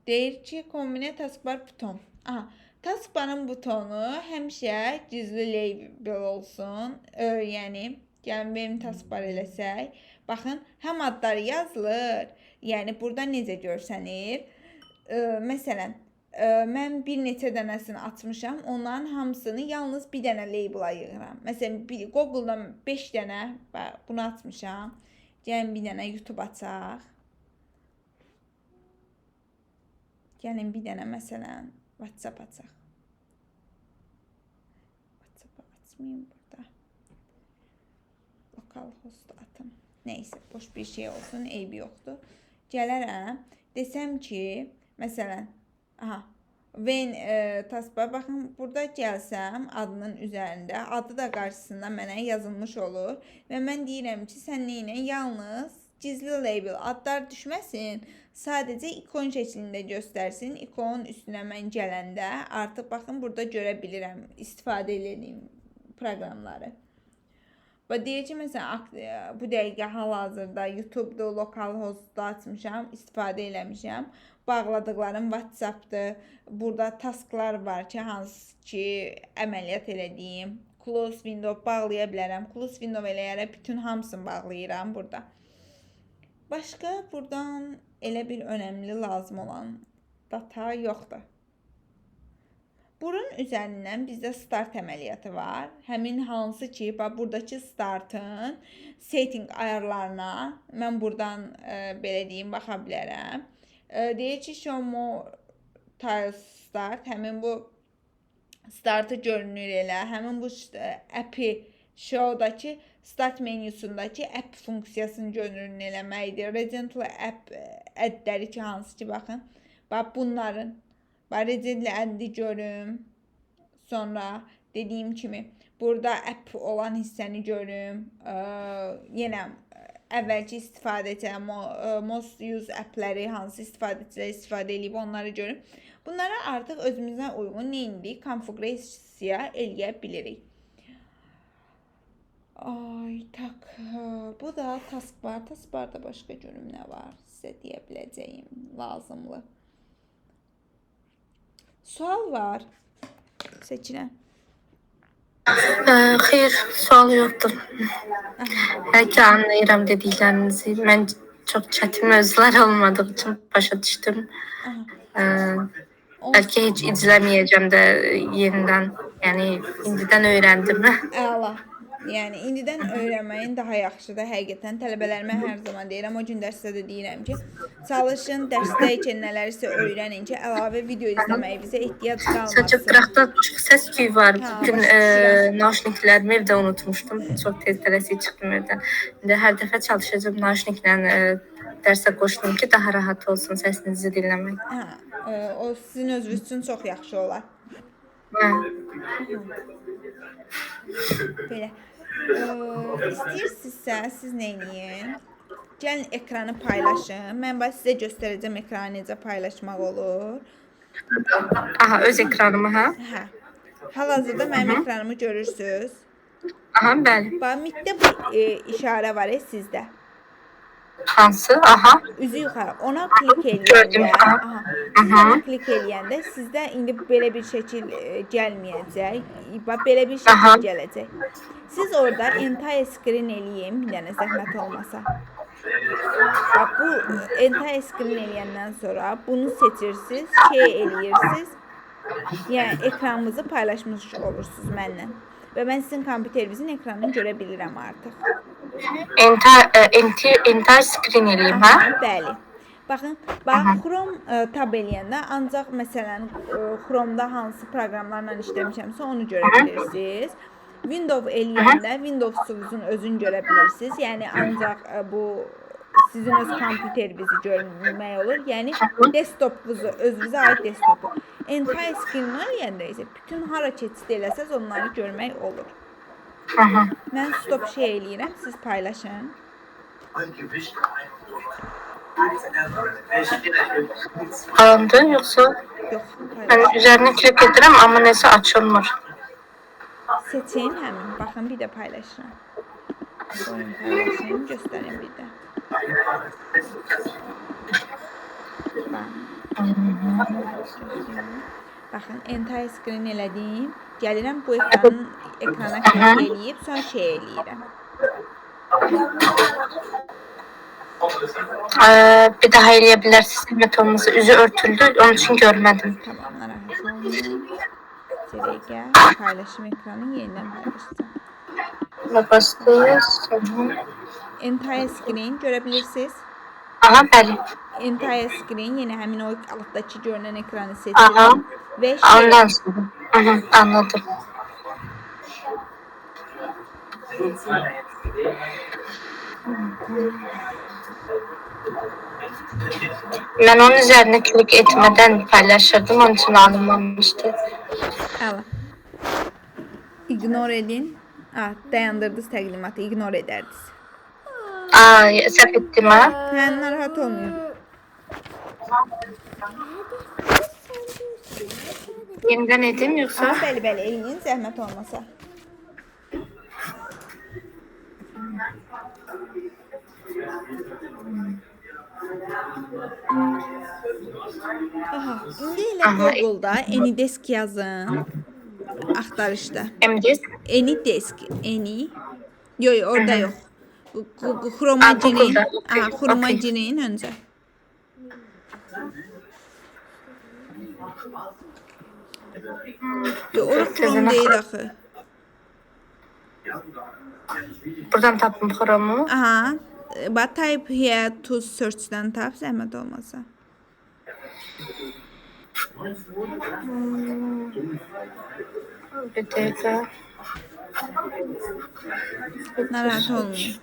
deyir ki, kombinə taskbar buton. Taskbarın butonu həmişə gizli label olsun. Yəni, benim taskbar eləsək. Baxın, həm adları yazılır. Yəni, burada necə görsənir? Məsələn, mən bir neçə dənəsini açmışam. Onların hamısını yalnız bir dənə label'a yığıram. Məsələn, Google-dan 5 dənə bunu açmışam. Gəlin bir dənə YouTube açaq. Gəlin bir dənə məsələn WhatsApp açaq. WhatsApp açmayayım burada. Lokal host atım. Neyse, boş bir şey olsun, eybi yoxdur. Gələrəm, desəm ki, məsələn, taskbar, baxın, burada gəlsəm adının üzərində, adı da qarşısında mənə yazılmış olur və mən deyirəm ki, sən neyinə yalnız gizli label adlar düşməsin, sadəcə ikon şəklində göstərsin, ikonun üstünə mən gələndə artıq baxın, burada görə bilirəm istifadə edədiyim proqramları. Və deyək ki, məsələn, bu dəqiqə hal-hazırda YouTube-da lokal hostda açmışam, istifadə eləmişəm. Bağladıqlarım WhatsApp-dır. Burada tasklar var ki, hansı ki, əməliyyat elədiyim. Close window bağlaya bilərəm. Close window eləyərək bütün hamısını bağlayıram burada. Başqa buradan elə bir önəmli lazım olan data yoxdur. Bunun üzərindən bizdə start əməliyyatı var. Həmin hansı ki, buradakı startın setting ayarlarına mən buradan belə deyim, baxa bilərəm. Deyək ki, show more tiles start, həmin bu startı görünür elə, həmin bu app'i showdakı start menüsündəki app funksiyasını görünür eləməkdir. Residently app addləri ki, hansı ki, baxın. Bax bunların Residently addi görüm. Sonra dediyim kimi burada app olan hissəni görüm. Yenə əvvəlki istifadəçilər, most used appləri, hansı istifadəçilər istifadə edib onları görüm. Bunlara artıq özümüzə uyğun neyindik? Konfigurasiya eləyə bilirik. Bu da taskbar. Taskbarda başqa görüm nə var? Sizə deyə biləcəyim lazımlı. Sual var. Seçilən. Xeyr, sual yoxdur. Bəlkə anlayıram dediklərinizi. Mən çox çətin mövzular olmadığı üçün başa düşdüm. Bəlkə heç izləməyəcəm də yenidən. Yəni indidən öyrəndim. Əla. Yəni indidən öyrənməyin daha yaxşıdır həqiqətən. Tələbələrimə hər zaman deyirəm, o gün dərsdə də deyirəm ki, çalışın dərsdəykən nələrsə öyrənin ki, əlavə video izləməyinizə ehtiyac qalmasın. Sadəcə qıraqda çox səs küyü var. Bugün nauşniklərimi evdə unutmuşdum. Çox tez tələsik çıxdım evdən. İndi hər dəfə çalışacağım nauşniklə dərsə qoşulum ki, daha rahat olsun səsinizi dinləmək. O sizin özünüz üçün çox yaxşı olar. Belə. İstəyirsinizsə siz nə eləyin? Gəlin ekranı paylaşın. Mən sizə göstərəcəm ekranı necə paylaşmaq olur. Aha, öz ekranımı, hə? Hə. Hal-hazırda mənim ekranımı görürsünüz. Aha, bəli. Bax, middə bu işarə var sizdə. Hansı? Aha. Üzü yuxarı. Ona klik eləyəndə, ona klik eləyəndə sizdə indi belə bir şəkil gəlməyəcək. Bax, belə bir şəkil gələcək. Siz orada entire screen eləyin, bir dənə zəhmət olmasa. Bax, bu entire screen eləyəndən sonra bunu seçirsiniz, eləyirsiniz. Yəni, ekranınızı paylaşmış olursunuz mənlə. Və mən sizin kompüterinizin ekranını görə bilirəm artıq. Entire screen eləyim, hə? Bəli. Baxın, Chrome tab eləyəndə ancaq məsələn Chrome-da hansı proqramlarla işləmişəmsə onu görə bilirsiniz. Windows eləyəndə Windows-unuzun özünü görə bilirsiniz. Yəni ancaq bu sizin öz kompüterinizi görmək olur. Yəni desktopunuzu, özünüzə aid desktopu. Entire screen eləyəndə isə bütün hara keçid eləsəz onları görmək olur. Mən stop eləyirəm, siz paylaşın. Alındı, yoxsa? Yox, Mən üzərinə klik edirəm, amma nəsə açılmır. Seçin həmin, baxın bir də paylaşın. Paylaşın, göstərin bir də. Baxın, entire screen elədim. Gəlirəm bu ekrana klik eləyib, sonra eləyirəm. Bir daha eləyə bilərsiniz, zəhmət olmasa. Üzü örtüldü, onun üçün görmədim. Tamam, narahat olmayın. İçəriyə gəl, paylaşım ekranı yenidən paylaşacağım. Bastınız. Entire screen görə bilirsiniz. Aha, bəli. Entire screen yenə həmin o altdakı görünən ekranı seçiyorum. Və ondan sonra. Anladım. Mən onun üzərinə klik etmədən paylaşırdım, onun üçün alınmamışdı. Əla. İgnore edin. Dayandırdınız təqdimatı, ignore edərdiniz. Səhv etdim, hə? Hə, narahat olmayın. Yenidən edim, yoxsa? Bəli, eləyin, zəhmət olmasa. Aha, indi elə Aha, Google-da Anydesk yazın. Axtarışda. MDisk. Anydesk, Any. Yox, orada yox. Aa, Chroma girin. Google'da. Aha, Okey, Chroma okey. girin öncə. Yox, ora Chrome deyil axı. Buradan tapdım Chrome'u. Aha. Bax type here to search-dən tap, zəhmət olmasa. Bir dakika. Narahat olmayın.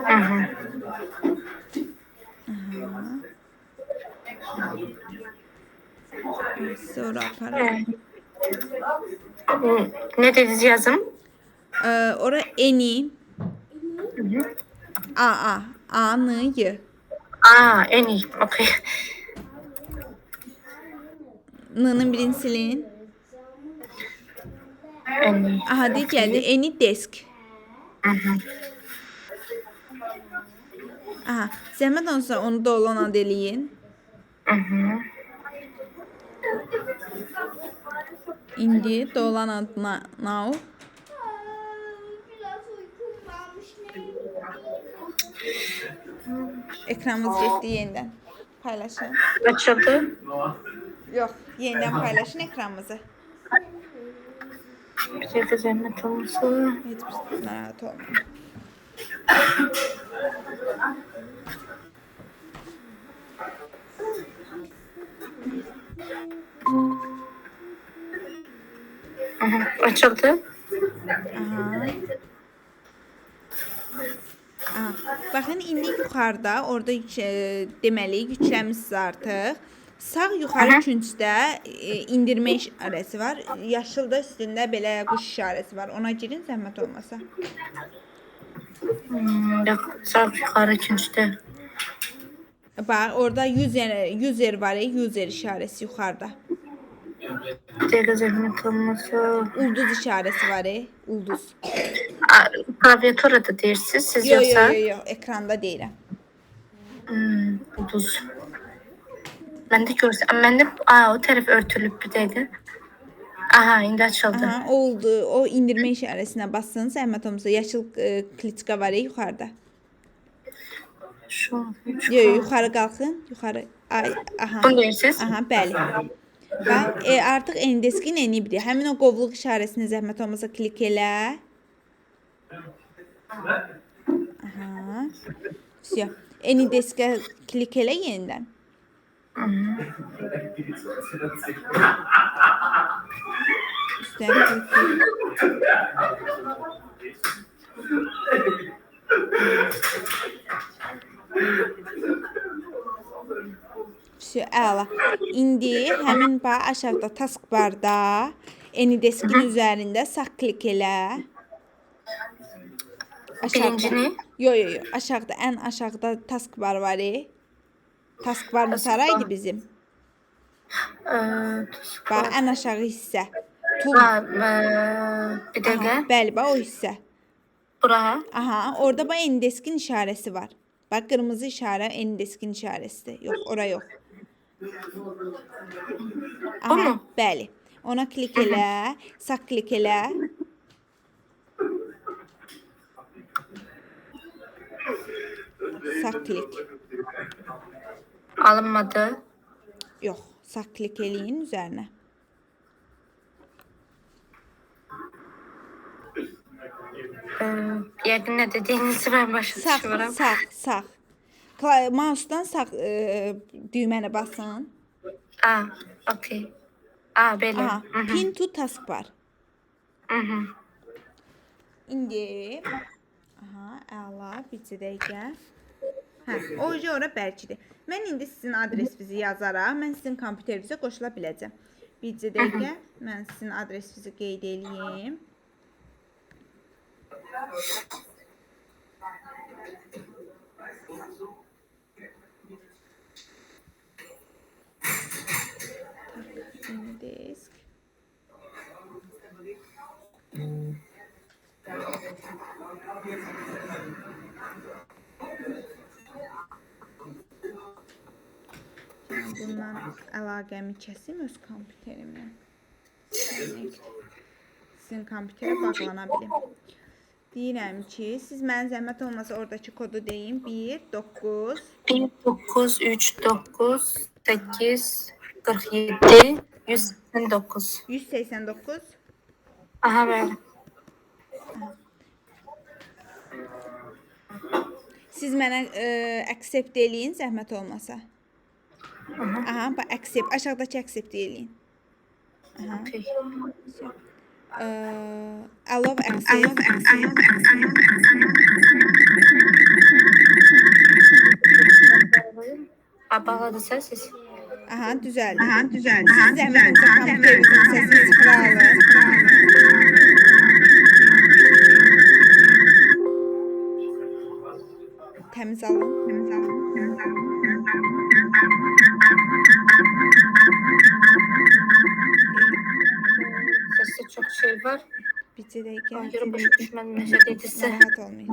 Hı hı. Sonra aparım. Ne dediniz yazım? Ora Any. A-N-Y. Aa, en iyi. Okey. N'nın birini silin. En iyi. Aha, deyil gəldi. Anydesk. Hı hı. Aha, zəhmət olsa onu download eləyin. Hı hı. İndi download now. Biraz uykum varmış. Ekranımız getdi yenidən. Paylaşın. Açıldı. Yox, yenidən paylaşın ekranımızı. Bir dakika zahmet olmasın. Heç bir narahat olmayın. Hı hı. Açıldı. Aha. Aha. Baxın, indi yuxarıda, orada deməli yüklənmisiniz artıq. Sağ yuxarı küncdə indirmə işarəsi var. Yaşılda üstündə belə quş işarəsi var. Ona girin, zəhmət olmasa. Yok, sağ yukarı üçüncüde. Bax, orada user var, user işarəsi yuxarıda. Bir dakika zahmet olmasın. Ulduz işarəsi var, ulduz. Aa, klaviaturada değilsiz siz Yox, yoksa. yox, yox, ekranda deyirəm. Uduz. Ben de görsem. Ben de o taraf örtülüp bir dedi. Aha, indi açıldı. Aha, oldu. O indirmə işarəsinə basın, zəhmət olmasa. Yaşıl kliçka var yuxarıda. Şu Yox, yuxarı qalxın, yuxarı. Ay, aha. Bunu değilsiz. Aha, bəli. Bax, artıq Anydesk-in enidir. Həmin o qovluq işarəsini zəhmət olmasa klik elə. Aha. Всё. Anydesk-ə klik elə yenidən. Üstdən klik elə. Всё, əla. İndi həmin bax aşağıda taskbarda Anydesk-in üzərində sağ klik elə. Birincini. Yox, aşağıda, ən aşağıda taskbar var. Taskbarın saraydı bizim. Bax, ən aşağı hissə. Bir dakika. Bəli, bax o hissə. Buraya. Aha, orada bax Anydesk-in işarəsi var. Bax, qırmızı işarə Anydesk-in işarəsidir. Yox, ora yox. Bu mu? Bəli. Ona klik elə, sağ klik elə. Sağ klik. Alınmadı. Yox, sağ klik eləyin üzərinə. Yəqin nə dediyinizi mən başa Sağ, düşürəm. sağ. Mouse'dan sağ düyməni basın. Aa, okey. Aa, belə. Aha, pin to taskbar. Hı hı. İndi aha, əla, bircə dəqiqə. Hə, oje ora bərkidir. Mən indi sizin adresinizi yazaram. Mən sizin kompüterinizə qoşula biləcəm. Bircə dəqiqə. Mən sizin adresinizi qeyd edeyim. Anydesk. bundan əlaqəmi kəsim öz kompüterimlə. Sizin kompüterə bağlana bilim. Deyirəm ki, siz mənə zəhmət olmasa oradakı kodu deyin. 19 1939 8 47 189. 189. Aha, bəli. Siz mənə accept eləyin zəhmət olmasa. Aha, bax accept. Aşağıdakı accept eləyin. Aha. Okay. Allow access. Bağladınız siz? Aha, düzəldi. Siz zəhmət olmasa kompüterinizin səsini sıfıra alın. Təmiz alın. Sesde çok şey var. Bir dəqiqə. Ayrı başa düşmədim nəsə dedinizsə. Narahat olmayın.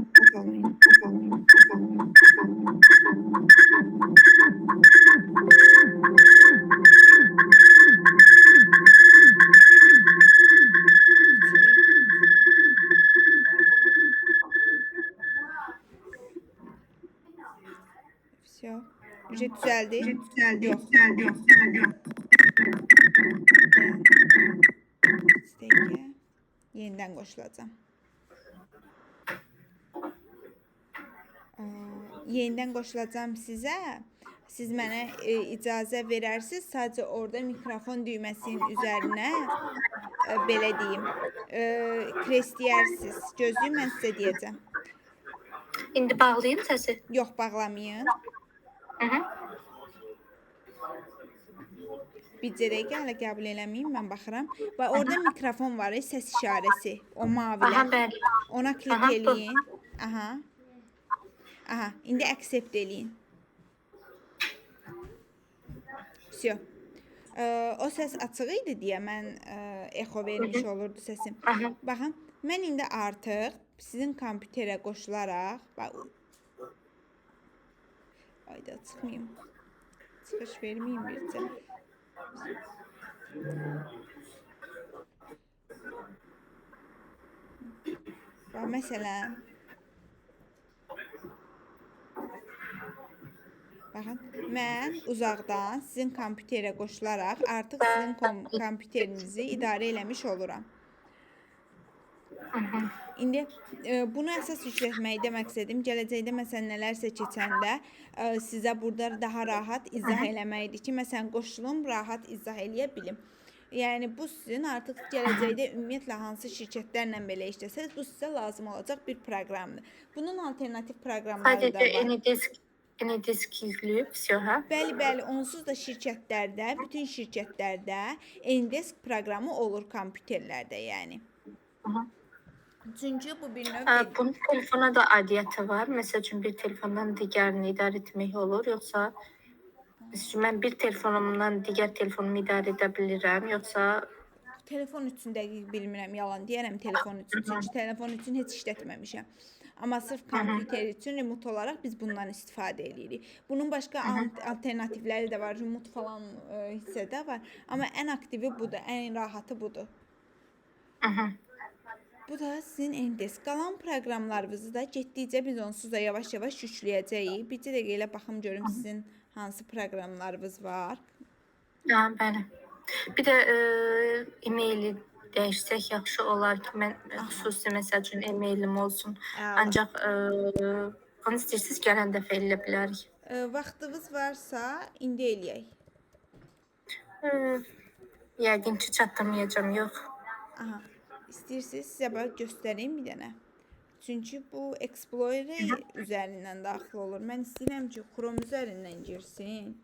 Все. Ücret düzəldi? Yox. Dəqiqə. Yenidən qoşulacam. Yenidən qoşulacam sizə. Siz mənə icazə verərsiniz. Sadəcə orada mikrofon düyməsinin üzərinə belə deyim, kresləyərsiniz. Gözləyin, mən sizə deyəcəm. İndi bağlayayım səsi. Yox, bağlamayın. Bir dəqiqə hələ qəbul eləməyim, mən baxıram. Və orada mikrofon var, səs işarəsi, o mavilər. Aha, bəli. Ona klik eləyin. Aha, indi accept eləyin. Всё. O səs açıq idi deyə mən echo vermiş olurdu səsim. Baxın, mən indi artıq sizin kompüterə qoşularaq, ayda çıxmayım. Çıxış verməyim bircə. Bax, məsələn, baxın, mən uzaqdan sizin kompüterə qoşularaq artıq sizin kompüterinizi idarə eləmiş oluram. İndi bunu əsas yüklətməkdə məqsədim gələcəkdə məsələn nələrsə keçəndə sizə burada daha rahat izah eləməkdir ki, məsələn qoşulum rahat izah eləyə bilim. Yəni bu sizin artıq gələcəkdə ümumiyyətlə hansı şirkətlərlə belə işləsəz, bu sizə lazım olacaq bir proqramdır. Bunun alternativ proqramları da var. Anydisk yükləyib, всё, hə? Bəli, onsuz da şirkətlərdə, bütün şirkətlərdə Anydisk proqramı olur kompüterlərdə, yəni. Çünki bu bir növ... Bunun telefona da aidiyyəti var. Məsəl üçün bir telefondan digərini idarə etmək olur, yoxsa mən bir telefonumdan digər telefonumu idarə edə bilirəm, yoxsa... Telefon üçün dəqiq bilmirəm, yalan deyərəm telefon üçün. Çünki telefon üçün heç işlətməmişəm. Amma sırf kompüter üçün remote olaraq biz bundan istifadə edirik. Bunun başqa alternativləri də var, remote falan hissədə var. Amma ən aktivi budur, ən rahatı budur. Bu da sizin Anydisk. Qalan proqramlarınızı da getdikcə biz onsuz da yavaş-yavaş yükləyəcəyik. Bir dəqiqə elə baxım görüm sizin hansı proqramlarınız var. Bəli. Bir də e-maili dəyişsək yaxşı olar ki, mən xüsusi məsəl üçün e-mailim olsun. Ancaq onu istəyirsiniz gələn dəfə elə bilərik. Vaxtınız varsa indi eləyək. Yəqin ki, çatdamayacam, yox. Aha. İstəyirsiniz sizə bax göstəreyim bir dənə. Çünki bu Explorer üzərindən daxil olur. Mən istəyirəm ki, Chrome üzərindən girsin.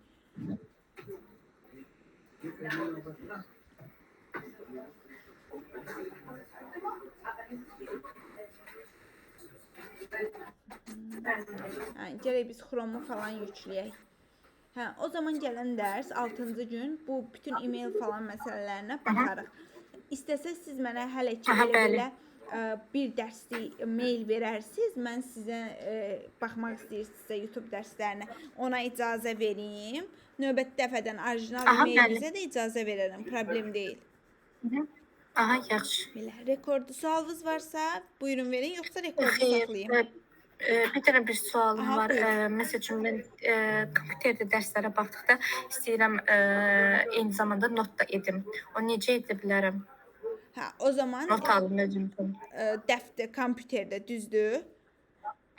Gələk biz Chrome-u falan yükləyək. O zaman gələn dərs 6-cı gün bu bütün e-mail falan məsələlərinə baxarıq. İstəsəz siz mənə hələ ki belə bir dərslik mail verərsiniz, mən sizə baxmaq istəyirsinizsə YouTube dərslərinə ona icazə verim. Növbəti dəfədən orijinal Aha, e-mailinizə də icazə verərəm, problem deyil. Aha, yaxşı. Belə, rekordu sualınız varsa buyurun verin, yoxsa rekordu Xeyr, saxlayayım. bir dənə bir sualım Aha, var. buyur. Məsəl üçün mən kompüterdə dərslərə baxdıqda istəyirəm eyni zamanda not da edim. O necə edə bilərəm? Hə, o zaman Not alım özüm üçün. dəftər, kompüterdə düzdür?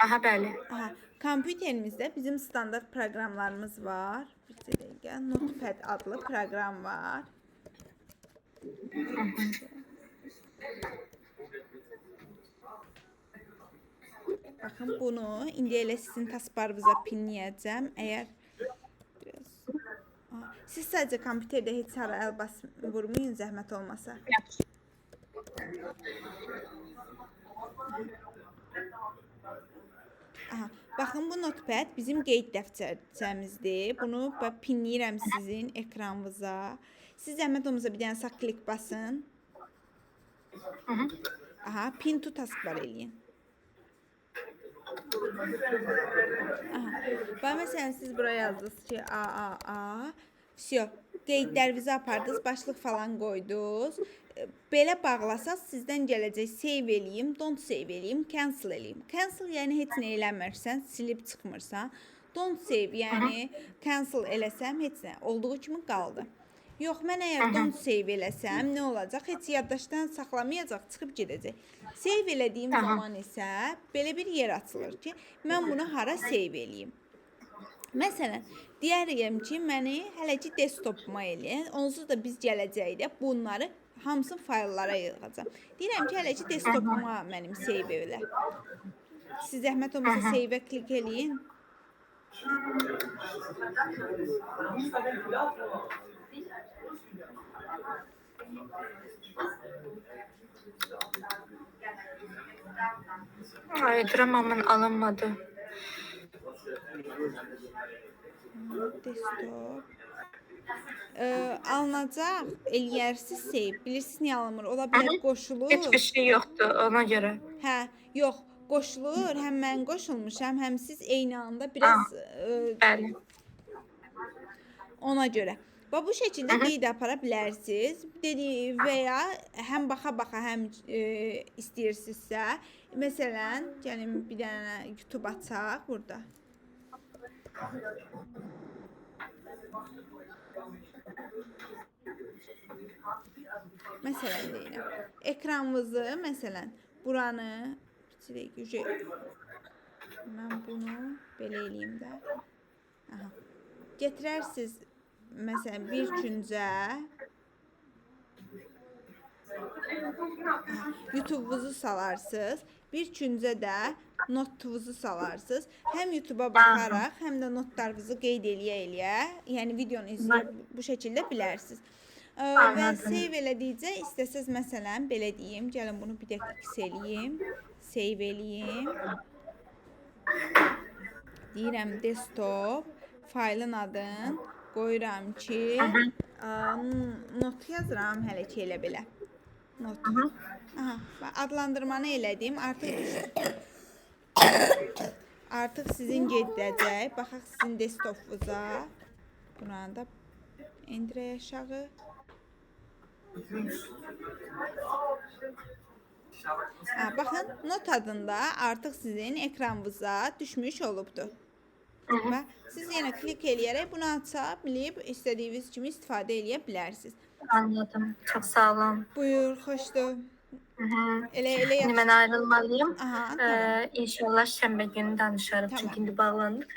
Aha, bəli. Aha, kompüterimizdə bizim standart proqramlarımız var. Bir dəqiqə, Notepad adlı proqram var. Baxın, bunu indi elə sizin taskbarınıza pinləyəcəm. Əgər biraz siz sadəcə kompüterdə heç hara əl vurmayın, zəhmət olmasa. Yaxşı. Aha, baxın, bu notepad bizim qeyd dəftərçəmizdir. Bunu pinləyirəm sizin ekranınıza. Siz zəhmət olmasa bir dənə sağ klik basın. Aha, pin to taskbar eləyin. Aha, bax məsələn siz buraya yazdınız ki, AAA. Всё, qeydlərinizi apardınız, başlıq falan qoydunuz. Belə bağlasaz sizdən gələcək save eləyim, don't save eləyim, cancel eləyim. Cancel yəni heç nə eləmirsən, silib çıxmırsan. Don't save yəni cancel eləsəm heç nə olduğu kimi qaldı. Yox, mən əgər don't save eləsəm nə olacaq? Heç yaddaşdan saxlamayacaq, çıxıb gedəcək. Save elədiyim zaman isə belə bir yer açılır ki, mən bunu hara save eləyim? Məsələn, deyərəm ki, məni hələ ki desktopuma eləyən, onsuz da biz gələcəkdə bunları hamısını fayllara yığacam. Deyirəm ki, hələ ki desktopuma mənim save elə. Siz zəhmət olmasa save-ə klik eləyin. Ay, dramamın alınmadı. Desktop. Alınacaq, eləyərsiz save. Bilirsiniz niyə alınmır? Ola bilər qoşulur. Heç bir şey yoxdur ona görə. Hə, yox, qoşulur. Həm mən qoşulmuşam, həm siz eyni anda biraz Bəli. ona görə. Və bu şəkildə qeyd apara bilərsiniz. Və ya həm baxa-baxa, həm istəyirsinizsə, məsələn, gəlin bir dənə YouTube açaq burada. Məsələn deyirəm. Ekranınızı, məsələn, buranı mən bunu belə eləyim də. Aha. Gətirərsiniz məsələn bir küncə YouTube-unuzu salarsınız. Bir küncə də notunuzu salarsınız. Həm YouTube-a baxaraq, həm də notlarınızı qeyd eləyə-eləyə, yəni videonu izləyib bu şəkildə bilərsiniz. Və save elədikcə istəsəz məsələn belə deyim, gəlin bunu bir dəqiqə X eləyim, save eləyim. Deyirəm desktop, faylın adını qoyuram ki, not yazıram hələ ki elə belə. Not. Aha, adlandırmanı elədim. Artıq sizin gedəcək. Baxaq sizin desktopunuza. Buranı da endirək aşağı. Baxın, not adında artıq sizin ekranınıza düşmüş olubdur. Və siz yenə klik eləyərək bunu aça bilib istədiyiniz kimi istifadə eləyə bilərsiniz. Anladım. Çox sağ olun. Buyur, xoşdur. Elə İndi yaxşı. mən ayrılmalıyım. Aha, tamam. İnşallah şənbə günü danışarıq. Tamam. Çünki indi bağlanırıq.